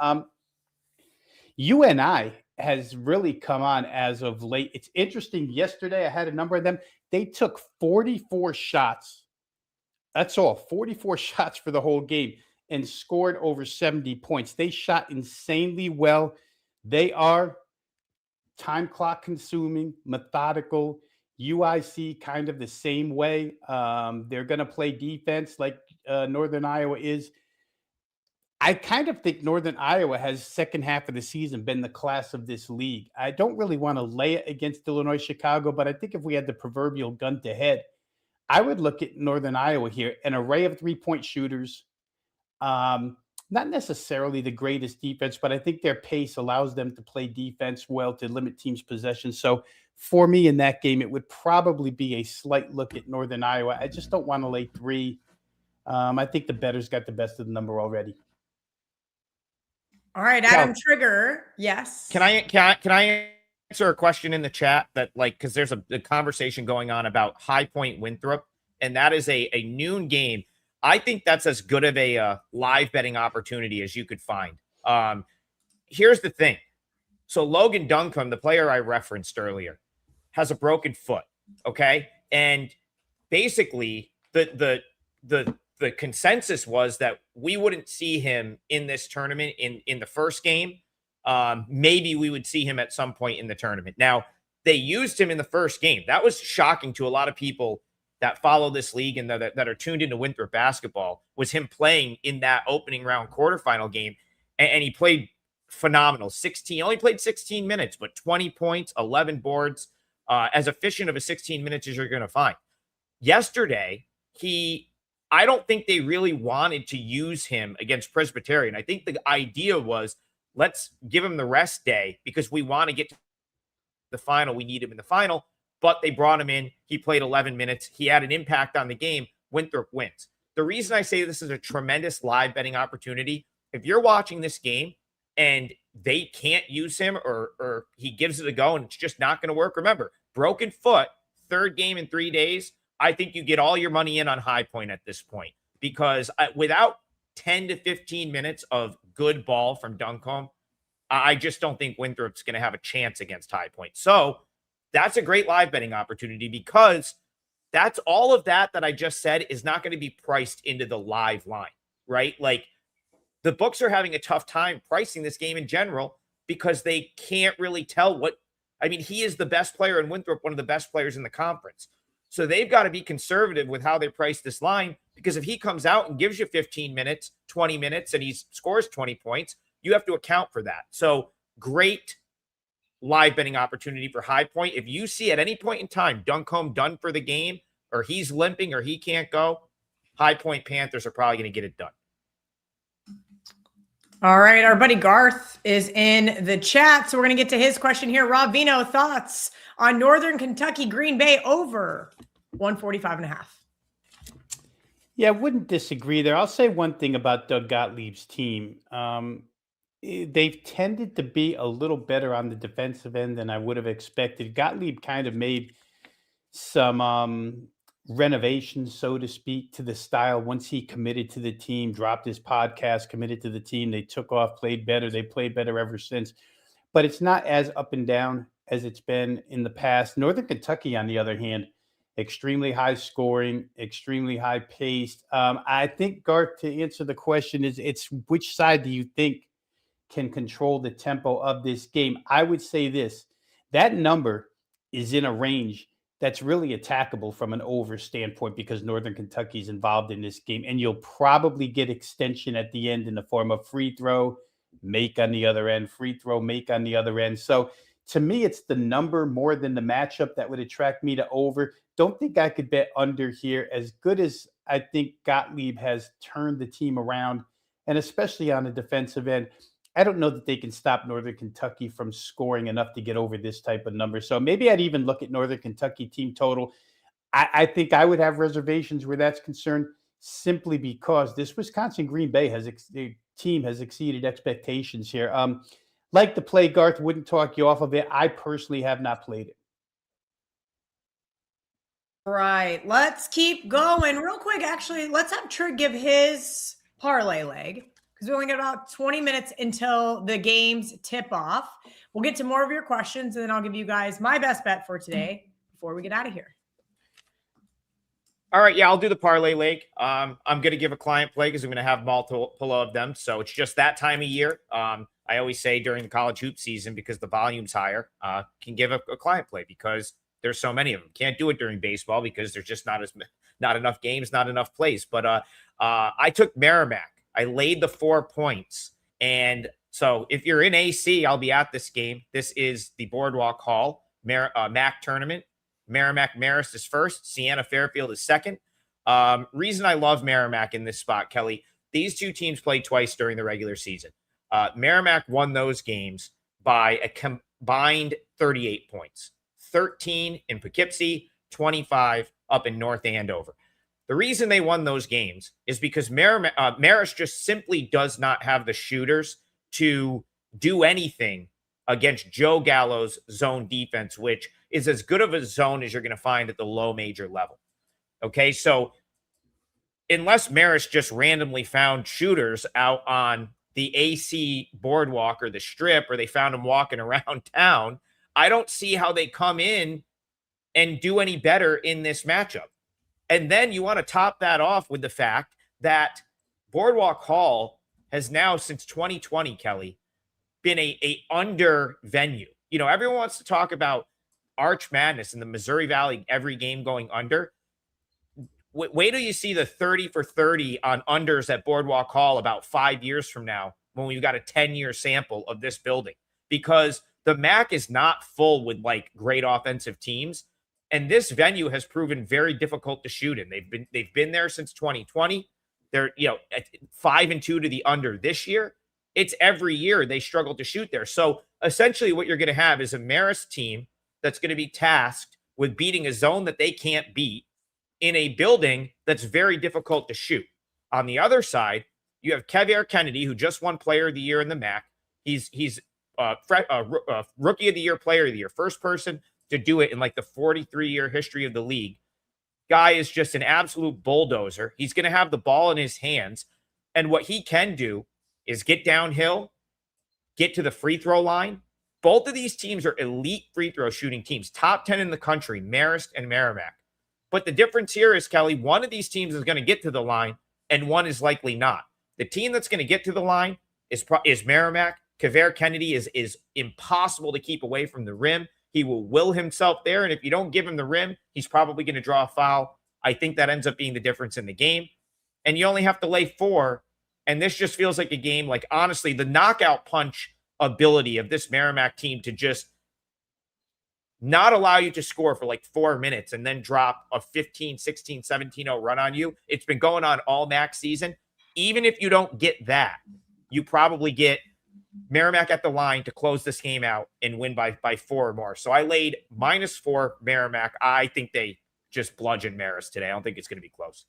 UNI has really come on as of late. It's interesting. Yesterday, I had a number of them. They took 44 shots. That's all, 44 shots for the whole game and scored over 70 points. They shot insanely well. They are time clock consuming, methodical. UIC kind of the same way. They're going to play defense like Northern Iowa is. I kind of think Northern Iowa has second half of the season been the class of this league. I don't really want to lay it against Illinois Chicago, but I think if we had the proverbial gun to head, I would look at Northern Iowa here, an array of 3-point shooters. not necessarily the greatest defense, but I think their pace allows them to play defense well to limit teams' possession. So for me in that game, it would probably be a slight look at Northern Iowa. I just don't want to lay 3. I think the bettors got the best of the number already. All right, Adam Trigger. Yes. Can I answer a question in the chat that, like, because there's a conversation going on about High Point Winthrop, and that is a noon game. I think that's as good of a live betting opportunity as you could find. Here's the thing. So Logan Duncombe, the player I referenced earlier, has a broken foot. Okay. And basically the consensus was that we wouldn't see him in this tournament in the first game. Maybe we would see him at some point in the tournament. Now, they used him in the first game. That was shocking to a lot of people that follow this league and that are tuned into Winthrop basketball, was him playing in that opening round quarterfinal game. And he played phenomenal. Only played 16 minutes, but 20 points, 11 boards, as efficient of a 16 minutes as you're going to find. Yesterday, I don't think they really wanted to use him against Presbyterian. I think the idea was, let's give him the rest day because we want to get to the final. We need him in the final. But they brought him in. He played 11 minutes. He had an impact on the game. Winthrop wins. The reason I say this is a tremendous live betting opportunity, if you're watching this game and they can't use him or he gives it a go and it's just not going to work, remember, broken foot, 3rd game in 3 days, I think you get all your money in on High Point at this point because without 10 to 15 minutes of good ball from Duncombe, I just don't think Winthrop's going to have a chance against High Point. So that's a great live betting opportunity because that's all of that I just said is not going to be priced into the live line, right? Like the books are having a tough time pricing this game in general because they can't really tell he is the best player in Winthrop, one of the best players in the conference. So they've got to be conservative with how they price this line because if he comes out and gives you 15 minutes, 20 minutes, and he scores 20 points, you have to account for that. So great live betting opportunity for High Point. If you see at any point in time Duncombe done for the game or he's limping or he can't go, High Point Panthers are probably going to get it done. All right. Our buddy Garth is in the chat. So we're going to get to his question here. Rob Veno, thoughts on Northern Kentucky Green Bay over 145.5? Yeah, I wouldn't disagree there. I'll say one thing about Doug Gottlieb's team. They've tended to be a little better on the defensive end than I would have expected. Gottlieb kind of made some renovations, so to speak, to the style once he committed to the team, dropped his podcast, committed to the team. They took off, played better. They played better ever since. But it's not as up and down as it's been in the past. Northern Kentucky, on the other hand, extremely high scoring, extremely high paced. I think, Garth, to answer the question it's which side do you think can control the tempo of this game? I would say this, that number is in a range that's really attackable from an over standpoint because Northern Kentucky is involved in this game, and you'll probably get extension at the end in the form of free throw, make on the other end, free throw, make on the other end. So to me, it's the number more than the matchup that would attract me to over. Don't think I could bet under here. As good as I think Gottlieb has turned the team around, and especially on the defensive end, I don't know that they can stop Northern Kentucky from scoring enough to get over this type of number. So maybe I'd even look at Northern Kentucky team total. I think I would have reservations where that's concerned simply because this Wisconsin Green Bay team has exceeded expectations here. Like the play, Garth, wouldn't talk you off of it. I personally have not played it. Right. Let's keep going real quick. Actually, let's have Trig give his parlay leg because we only got about 20 minutes until the games tip off. We'll get to more of your questions, and then I'll give you guys my best bet for today before we get out of here. All right. Yeah, I'll do the parlay leg. I'm going to give a client play because I'm going to have multiple of them. So it's just that time of year. I always say during the college hoop season, because the volume's higher, can give a client play because there's so many of them. Can't do it during baseball because there's just not enough games, not enough plays. But I took Merrimack. I laid the 4 points. And so if you're in AC, I'll be at this game. This is the Boardwalk Hall MAC tournament. Merrimack Marist is first. Sienna Fairfield is second. Reason I love Merrimack in this spot, Kelly, these two teams played twice during the regular season. Merrimack won those games by a combined 38 points, 13 in Poughkeepsie, 25 up in North Andover. The reason they won those games is because Marist just simply does not have the shooters to do anything against Joe Gallo's zone defense, which is as good of a zone as you're going to find at the low major level. Okay, so unless Marist just randomly found shooters out on the AC boardwalk or the strip, or they found them walking around town, I don't see how they come in and do any better in this matchup. And then you want to top that off with the fact that Boardwalk Hall has now, since 2020, Kelly, been a under venue. You know, everyone wants to talk about Arch Madness in the Missouri Valley, every game going under. Wait till you see the 30 for 30 on unders at Boardwalk Hall about 5 years from now, when we've got a 10-year sample of this building, because the MAC is not full with like great offensive teams. And this venue has proven very difficult to shoot in. They've been there since 2020. They're, at 5-2 to the under this year. It's every year they struggle to shoot there. So essentially what you're going to have is a Marist team that's going to be tasked with beating a zone that they can't beat in a building that's very difficult to shoot. On the other side, you have Kevier Kennedy, who just won Player of the Year in the MAC. He's Rookie of the Year, Player of the Year, first person to do it in like the 43-year history of the league. Guy is just an absolute bulldozer. He's going to have the ball in his hands. And what he can do is get downhill, get to the free throw line. Both of these teams are elite free throw shooting teams, top 10 in the country, Marist and Merrimack. But the difference here is, Kelly, one of these teams is going to get to the line and one is likely not. The team that's going to get to the line is Merrimack. Kevier Kennedy is impossible to keep away from the rim. He will will himself there, and if you don't give him the rim, he's probably going to draw a foul. I think that ends up being the difference in the game. And you only have to lay 4, and this just feels like a game, like, honestly, the knockout punch ability of this Merrimack team to just not allow you to score for like 4 minutes and then drop a 15, 16, 17-0 run on you. It's been going on all MAC season. Even if you don't get that, you probably get Merrimack at the line to close this game out and win by 4 or more. So I laid -4 Merrimack. I think they just bludgeon Marist today. I don't think it's going to be close.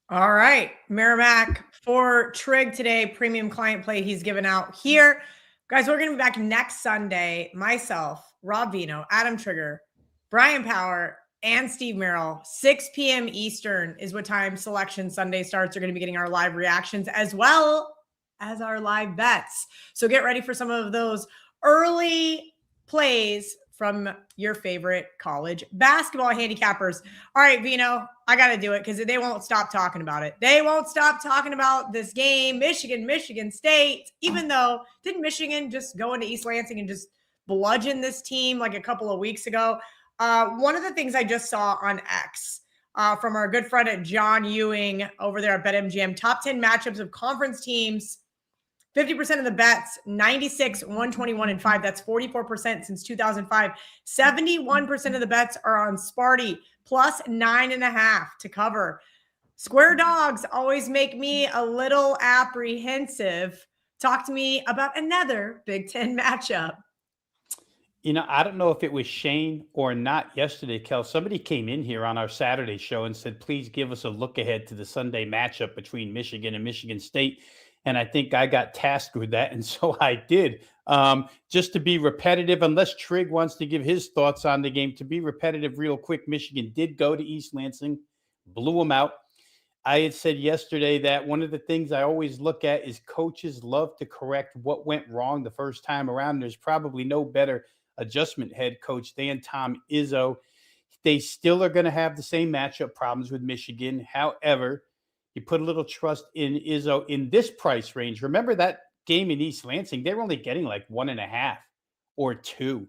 All right. Merrimack for Trig today. Premium client play he's given out here. Guys, we're going to be back next Sunday. Myself, Rob Veno, Adam Trigger, Brian Power, and Steve Merrill. 6 p.m. Eastern is what time Selection Sunday starts. You're going to be getting our live reactions as well as our live bets. So get ready for some of those early plays from your favorite college basketball handicappers. All right, Veno, I got to do it because they won't stop talking about it. They won't stop talking about this game, Michigan State, even though didn't Michigan just go into East Lansing and just bludgeon this team like a couple of weeks ago? One of the things I just saw on X from our good friend at John Ewing over there at BetMGM, top 10 matchups of conference teams. 50% of the bets, 96, 121, and 5. That's 44% since 2005. 71% of the bets are on Sparty, plus 9.5 to cover. Square dogs always make me a little apprehensive. Talk to me about another Big Ten matchup. I don't know if it was Shane or not yesterday, Kel. Somebody came in here on our Saturday show and said, please give us a look ahead to the Sunday matchup between Michigan and Michigan State. And I think I got tasked with that. And so I did. Just to be repetitive, unless Trig wants to give his thoughts on the game, to be repetitive real quick, Michigan did go to East Lansing, blew them out. I had said yesterday that one of the things I always look at is coaches love to correct what went wrong the first time around. There's probably no better adjustment head coach than Tom Izzo. They still are going to have the same matchup problems with Michigan. However, you put a little trust in Izzo in this price range. Remember that game in East Lansing, they were only getting like 1.5 or 2.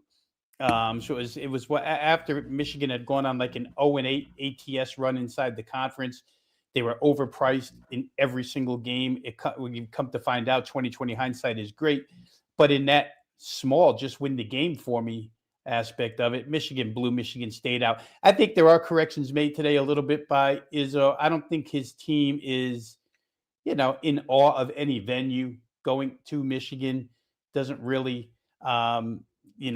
So it was what after Michigan had gone on like an 0-8 ATS run inside the conference. They were overpriced in every single game. When you come to find out, 2020 hindsight is great. But in that small, just win the game for me aspect of it, Michigan blew Michigan State out. I think there are corrections made today a little bit by Izzo. I don't think his team is in awe of any venue. Going to Michigan doesn't really,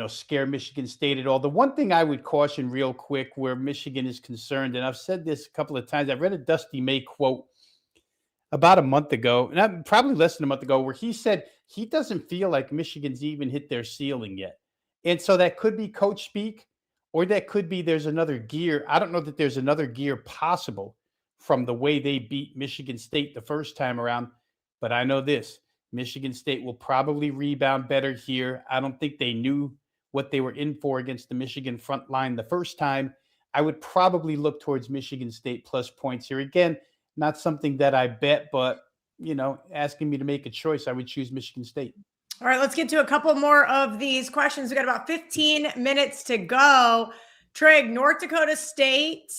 scare Michigan State at all. The one thing I would caution real quick where Michigan is concerned, and I've said this a couple of times, I read a Dusty May quote about a month ago, and probably less than a month ago, where he said he doesn't feel like Michigan's even hit their ceiling yet. And so that could be coach speak, or that could be there's another gear. I don't know that there's another gear possible from the way they beat Michigan State the first time around. But I know this, Michigan State will probably rebound better here. I don't think they knew what they were in for against the Michigan front line the first time. I would probably look towards Michigan State plus points here. Again, not something that I bet, but, asking me to make a choice, I would choose Michigan State. All right, let's get to a couple more of these questions. We got about 15 minutes to go. Trig, North Dakota State,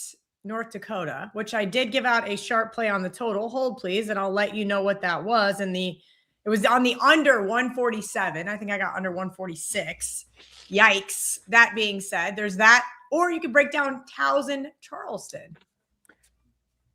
North Dakota, which I did give out a sharp play on the total. Hold, please, and I'll let you know what that was. It was on the under 147. I think I got under 146. Yikes. That being said, there's that. Or you could break down Towson, Charleston.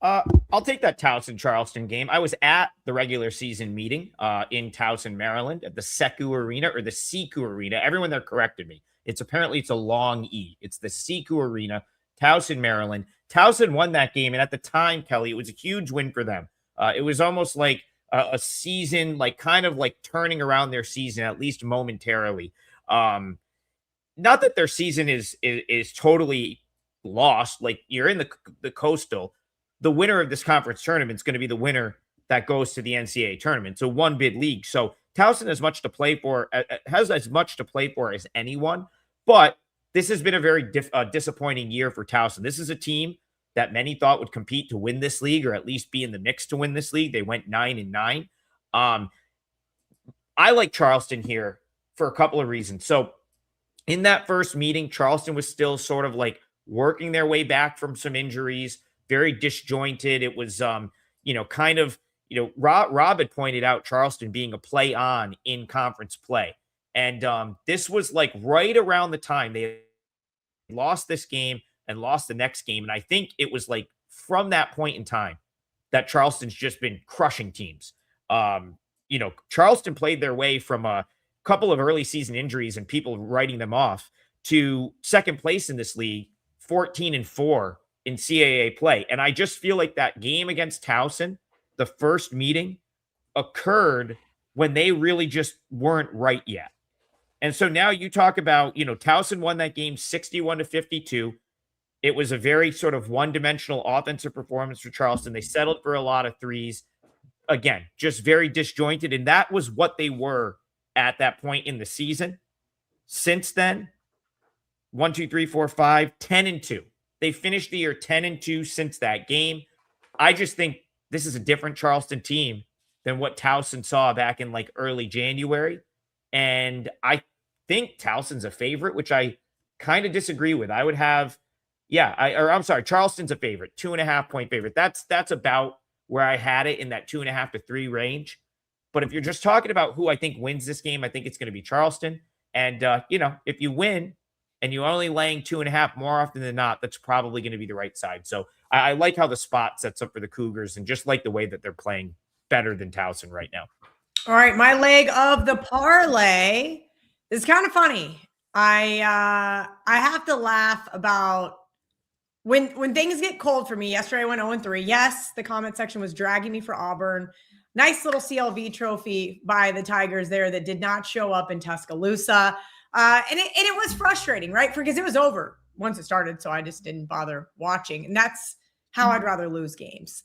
I'll take that Towson Charleston game. I was at the regular season meeting in Towson, Maryland at the Seku Arena or the Siku Arena. Everyone there corrected me. It's a long E. It's the Siku Arena, Towson, Maryland. Towson won that game. And at the time, Kelly, it was a huge win for them. It was almost like a season, like kind of like turning around their season, at least momentarily. Not that their season is totally lost. Like you're in the Coastal. The winner of this conference tournament is going to be the winner that goes to the NCAA tournament. It's a one bid league. So Towson has as much to play for as anyone, but this has been a very disappointing year for Towson. This is a team that many thought would compete to win this league or at least be in the mix to win this league. They went 9-9. I like Charleston here for a couple of reasons. So in that first meeting, Charleston was still sort of like working their way back from some injuries, very disjointed. It was, Rob had pointed out Charleston being a play on in conference play. And this was like right around the time they lost this game and lost the next game. And I think it was like from that point in time that Charleston's just been crushing teams. Charleston played their way from a couple of early season injuries and people writing them off to second place in this league, 14-4 in CAA play. And I just feel like that game against Towson, the first meeting, occurred when they really just weren't right yet. And so now you talk about, Towson won that game 61-52. It was a very sort of one-dimensional offensive performance for Charleston. They settled for a lot of threes. Again, just very disjointed. And that was what they were at that point in the season. Since then, 10-2. They finished the year 10-2 since that game. I just think this is a different Charleston team than what Towson saw back in like early January. And I think Towson's a favorite, which I kind of disagree with. I would have, Charleston's a favorite, 2.5 point favorite. That's about where I had it in that 2.5 to 3 range. But if you're just talking about who I think wins this game, I think it's going to be Charleston. And, if you win, and you're only laying 2.5 more often than not, that's probably going to be the right side. So I like how the spot sets up for the Cougars and just like the way that they're playing better than Towson right now. All right, my leg of the parlay is kind of funny. I have to laugh about when things get cold for me. Yesterday I went 0-3. Yes, the comment section was dragging me for Auburn. Nice little CLV trophy by the Tigers there that did not show up in Tuscaloosa. And it was frustrating, right? Because it was over once it started, so I just didn't bother watching. And that's how I'd rather lose games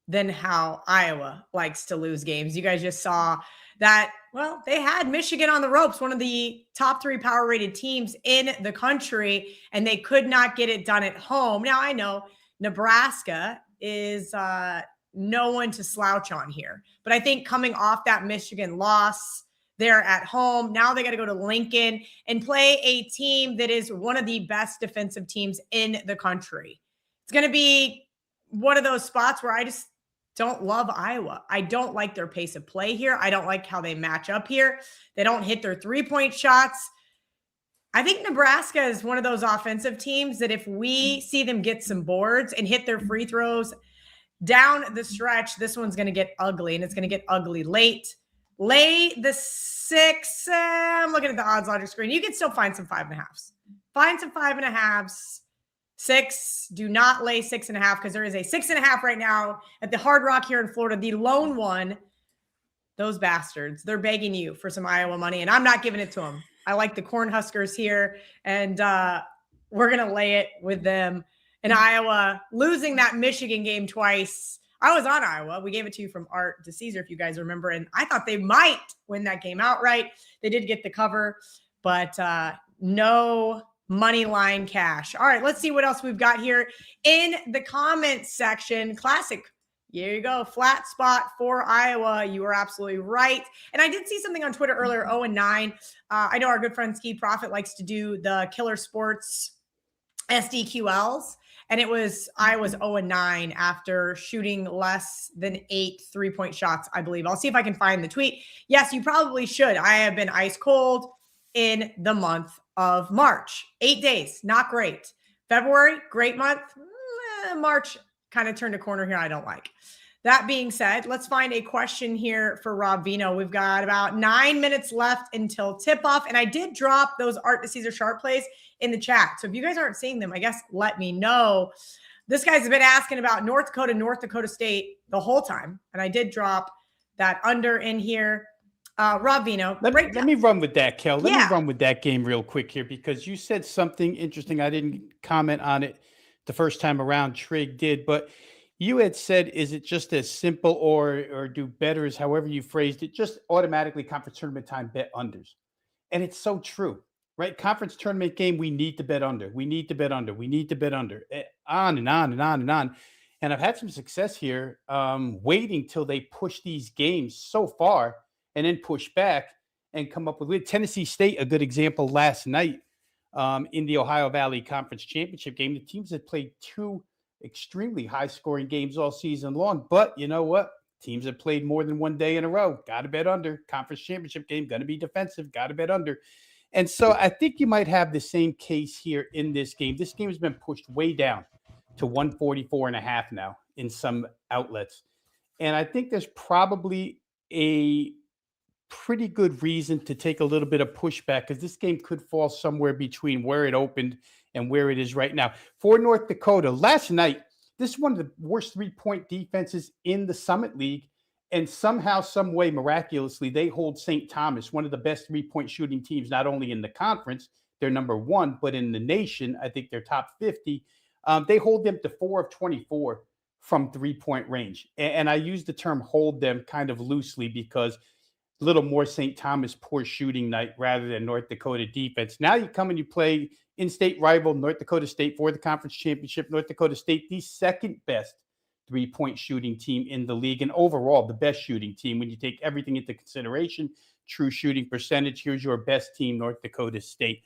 than how Iowa likes to lose games. You guys just saw that, well, they had Michigan on the ropes, one of the top 3 power-rated teams in the country, and they could not get it done at home. Now, I know Nebraska is no one to slouch on here, but I think coming off that Michigan loss, they're at home. Now they got to go to Lincoln and play a team that is one of the best defensive teams in the country. It's going to be one of those spots where I just don't love Iowa. I don't like their pace of play here. I don't like how they match up here. They don't hit their 3-point shots. I think Nebraska is one of those offensive teams that if we see them get some boards and hit their free throws down the stretch, this one's going to get ugly, and it's going to get ugly late. Lay the 6. I'm looking at the odds logic screen. You can still find some 5.5s. Find some 5.5s. 6. Do not lay 6.5 because there is a 6.5 right now at the Hard Rock here in Florida. The lone one. Those bastards. They're begging you for some Iowa money, and I'm not giving it to them. I like the Cornhuskers here, and we're going to lay it with them in Iowa, losing that Michigan game twice. I was on Iowa. We gave it to you from Art to Caesar, if you guys remember, and I thought they might win that game outright. They did get the cover, but no money line cash. All right, let's see what else we've got here in the comments section. Classic. Here you go. Flat spot for Iowa. You are absolutely right. And I did see something on Twitter earlier, 0-9. I know our good friend Ski Profit likes to do the Killer Sports SDQLs. And it was Iowa's 0-9 after shooting less than 8 3-point shots, I believe. I'll see if I can find the tweet. Yes, you probably should. I have been ice cold in the month of March. 8 days, not great. February, great month. March kind of turned a corner here I don't like. That being said, let's find a question here for Rob Veno. We've got about 9 minutes left until tip-off, and I did drop those Art to Caesar sharp plays in the chat. So if you guys aren't seeing them, I guess let me know. This guy's been asking about North Dakota State the whole time, and I did drop that under in here. Rob Veno. Let me run with that, Kel. Let me run with that game real quick here because you said something interesting. I didn't comment on it the first time around. Trig did, but you had said, is it just as simple or do bettors, however you phrased it, just automatically conference tournament time bet unders? And it's so true, right? Conference tournament game, we need to bet under. We need to bet under. We need to bet under. On and on and on and on. And I've had some success here waiting till they push these games so far and then push back and come up with Tennessee State, a good example last night in the Ohio Valley Conference Championship game. The teams had played 2 extremely high-scoring games all season long, but you know what? Teams have played more than one day in a row. Got to bet under. Conference championship game, going to be defensive. Got to bet under. And so I think you might have the same case here in this game. This game has been pushed way down to 144.5 now in some outlets. And I think there's probably a pretty good reason to take a little bit of pushback because this game could fall somewhere between where it opened and where it is right now. For North Dakota, last night, this is one of the worst 3-point defenses in the Summit League. And somehow, some way, miraculously, they hold St. Thomas, one of the best 3-point shooting teams, not only in the conference, they're number 1, but in the nation, I think they're top 50. They hold them to 4 of 24 from 3-point range. And I use the term hold them kind of loosely because a little more St. Thomas poor shooting night rather than North Dakota defense. Now you come and you play in-state rival North Dakota State for the conference championship. North Dakota State, the second best 3-point shooting team in the league and overall the best shooting team. When you take everything into consideration, true shooting percentage, here's your best team, North Dakota State.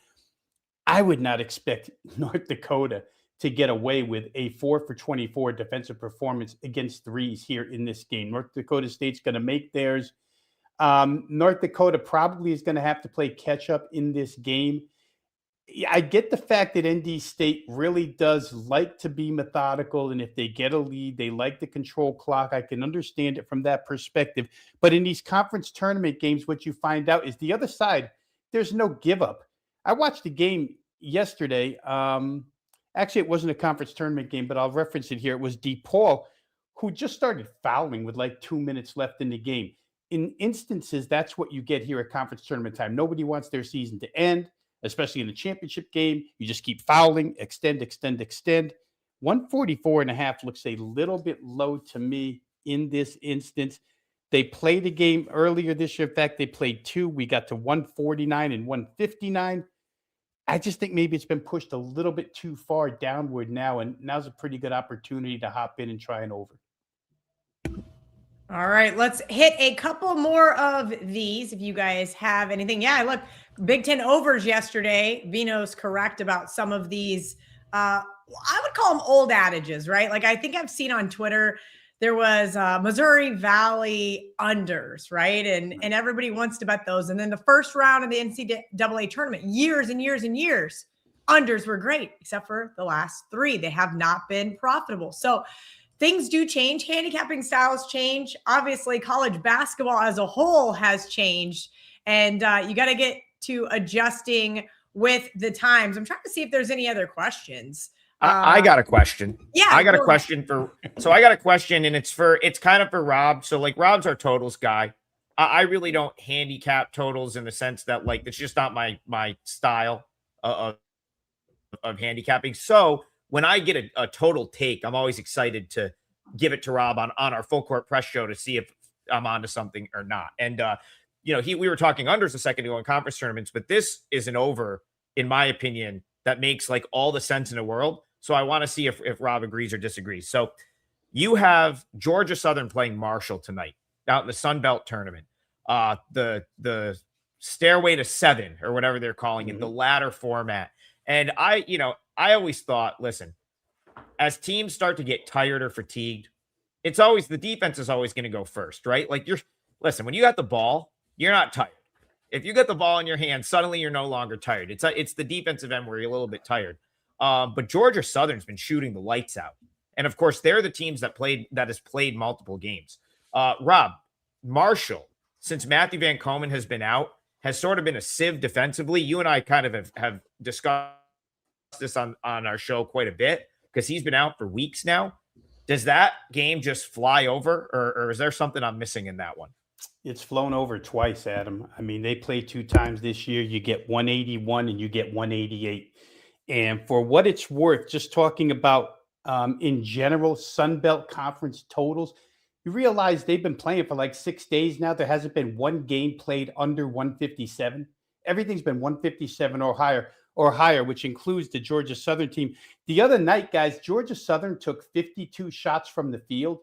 I would not expect North Dakota to get away with a 4 for 24 defensive performance against threes here in this game. North Dakota State's going to make theirs. North Dakota probably is going to have to play catch up in this game. I get the fact that ND State really does like to be methodical, and if they get a lead, they like to control clock. I can understand it from that perspective. But in these conference tournament games, what you find out is the other side, there's no give up. I watched the game yesterday. Actually, it wasn't a conference tournament game, but I'll reference it here. It was DePaul, who just started fouling with like 2 minutes left in the game. In instances, that's what you get here at conference tournament time. Nobody wants their season to end, especially in the championship game. You just keep fouling, extend. 144.5 looks a little bit low to me in this instance. They played a game earlier this year. In fact, they played 2. We got to 149 and 159. I just think maybe it's been pushed a little bit too far downward now, and now's a pretty good opportunity to hop in and try an over. All right, let's hit a couple more of these if you guys have anything. Yeah, look, Big Ten overs yesterday. Veno's correct about some of these. I would call them old adages, right? Like I think I've seen on Twitter, there was Missouri Valley unders, right? And everybody wants to bet those. And then the first round of the NCAA tournament, years and years and years, unders were great, except for the last 3. They have not been profitable. So things do change. Handicapping styles change. Obviously, college basketball as a whole has changed, and you got to get to adjusting with the times. I'm trying to see if there's any other questions. I got a question. Yeah, I got a question and it's kind of for Rob. So like Rob's our totals guy. I really don't handicap totals in the sense that like, it's just not my style of handicapping. So when I get a total take, I'm always excited to give it to Rob on our full court press show to see if I'm onto something or not. And, we were talking unders a second ago in conference tournaments, but this is an over, in my opinion, that makes like all the sense in the world. So I want to see if Rob agrees or disagrees. So you have Georgia Southern playing Marshall tonight out in the Sun Belt tournament. The Stairway to 7 or whatever they're calling it, the ladder format. And I always thought, listen, as teams start to get tired or fatigued, it's always the defense is always going to go first, right? Like when you got the ball, you're not tired. If you get the ball in your hand, suddenly you're no longer tired. It's the defensive end where you're a little bit tired. But Georgia Southern's been shooting the lights out. And of course, they're the teams that has played multiple games. Rob, Marshall, since Matthew Van Komen has been out, has sort of been a sieve defensively. You and I kind of have discussed this on our show quite a bit because he's been out for weeks now. Does that game just fly over, or is there something I'm missing in that one? It's flown over twice, Adam. I mean, they played 2 times this year. You get 181 and you get 188. And for what it's worth, just talking about in general, Sun Belt Conference totals, you realize they've been playing for like 6 days now. There hasn't been one game played under 157. Everything's been 157 or higher, which includes the Georgia Southern team. The other night, guys, Georgia Southern took 52 shots from the field.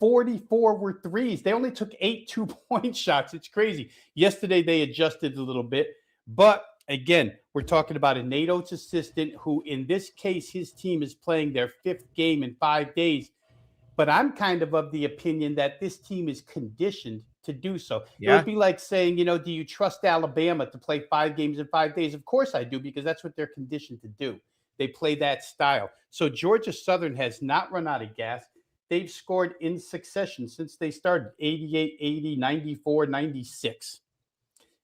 44 were threes. They only took 8 2-point shots. It's crazy. Yesterday, they adjusted a little bit. But again, we're talking about a Nate Oates assistant who, in this case, his team is playing their 5th game in 5 days. But I'm kind of the opinion that this team is conditioned to do so. Yeah. It would be like saying, do you trust Alabama to play 5 games in 5 days? Of course I do, because that's what they're conditioned to do. They play that style. So Georgia Southern has not run out of gas. They've scored in succession since they started 88, 80, 94, 96.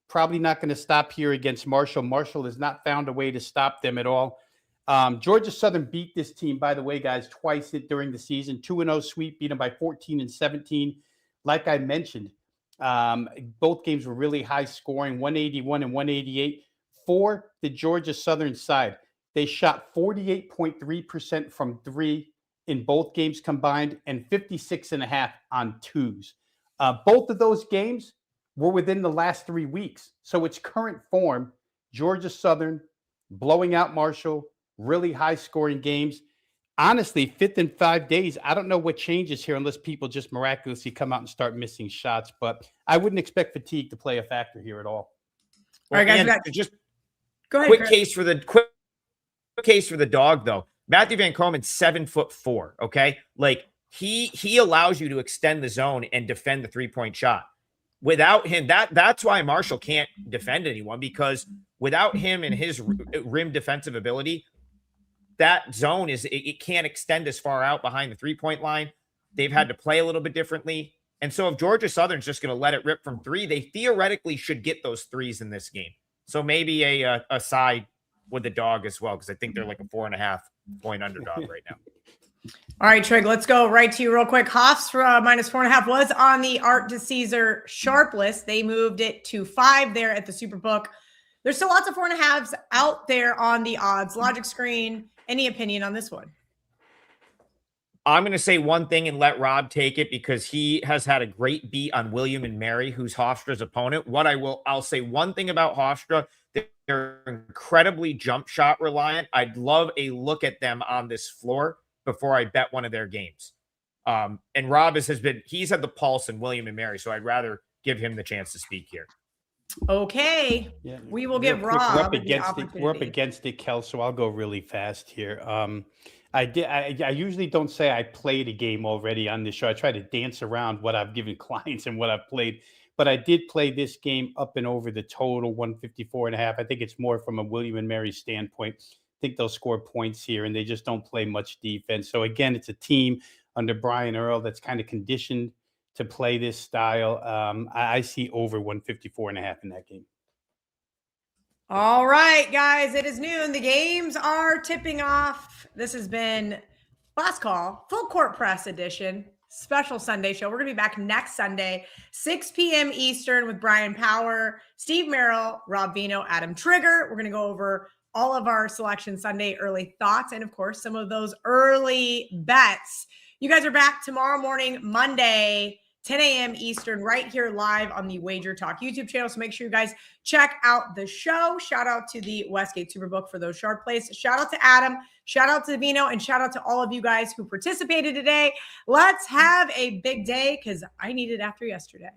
Probably not going to stop here against Marshall. Marshall has not found a way to stop them at all. Georgia Southern beat this team, by the way, guys, twice during the season. 2-0 sweep, beat them by 14 and 17. Like I mentioned, both games were really high scoring, 181 and 188. For the Georgia Southern side, they shot 48.3% from 3 in both games combined and 56.5 on 2s. Both of those games were within the last 3 weeks. So it's current form. Georgia Southern blowing out Marshall, really high scoring games. Honestly, 5th in 5 days. I don't know what changes here unless people just miraculously come out and start missing shots, but I wouldn't expect fatigue to play a factor here at all. All right, guys, just go ahead. Quick case for the dog, though. Matthew Van Komen, 7'4". Okay, like he allows you to extend the zone and defend the 3-point shot. Without him, that's why Marshall can't defend anyone, because without him and his rim defensive ability, that zone it can't extend as far out behind the 3-point line. They've had to play a little bit differently. And so if Georgia Southern's just going to let it rip from 3, they theoretically should get those 3s in this game. So maybe a side with the dog as well, because I think they're like a 4.5-point underdog right now. All right, Trig, let's go right to you real quick. Hoffs for -4.5 was on the Art to Caesar sharp list. They moved it to 5 there at the Superbook. There's still lots of 4.5s out there on the odds. Logic screen, any opinion on this one? I'm going to say one thing and let Rob take it, because he has had a great beat on William and Mary, who's Hofstra's opponent. I'll say one thing about Hofstra: they're incredibly jump shot reliant. I'd love a look at them on this floor before I bet one of their games. And Rob he's had the pulse in William and Mary, so I'd rather give him the chance to speak here. Okay. Yeah, we will give Rob we're up against it, Kel, so I'll go really fast here. I usually don't say I played a game already on this show. I try to dance around what I've given clients and what I've played. But I did play this game up and over the total, 154.5. I think it's more from a William and Mary standpoint. I think they'll score points here, and they just don't play much defense. So, again, it's a team under Brian Earl that's kind of conditioned to play this style. I see over 154.5 in that game. All right, guys, it is noon. The games are tipping off. This has been Last Call, Full Court Press edition, special Sunday show. We're going to be back next Sunday, 6 p.m. Eastern with Brian Power, Steve Merrill, Rob Veno, Adam Trigger. We're going to go over all of our Selection Sunday early thoughts and, of course, some of those early bets. You guys are back tomorrow morning, Monday, 10 a.m. Eastern, right here live on the WagerTalk YouTube channel. So make sure you guys check out the show. Shout out to the Westgate Superbook for those sharp plays. Shout out to Adam. Shout out to Veno. And shout out to all of you guys who participated today. Let's have a big day because I need it after yesterday.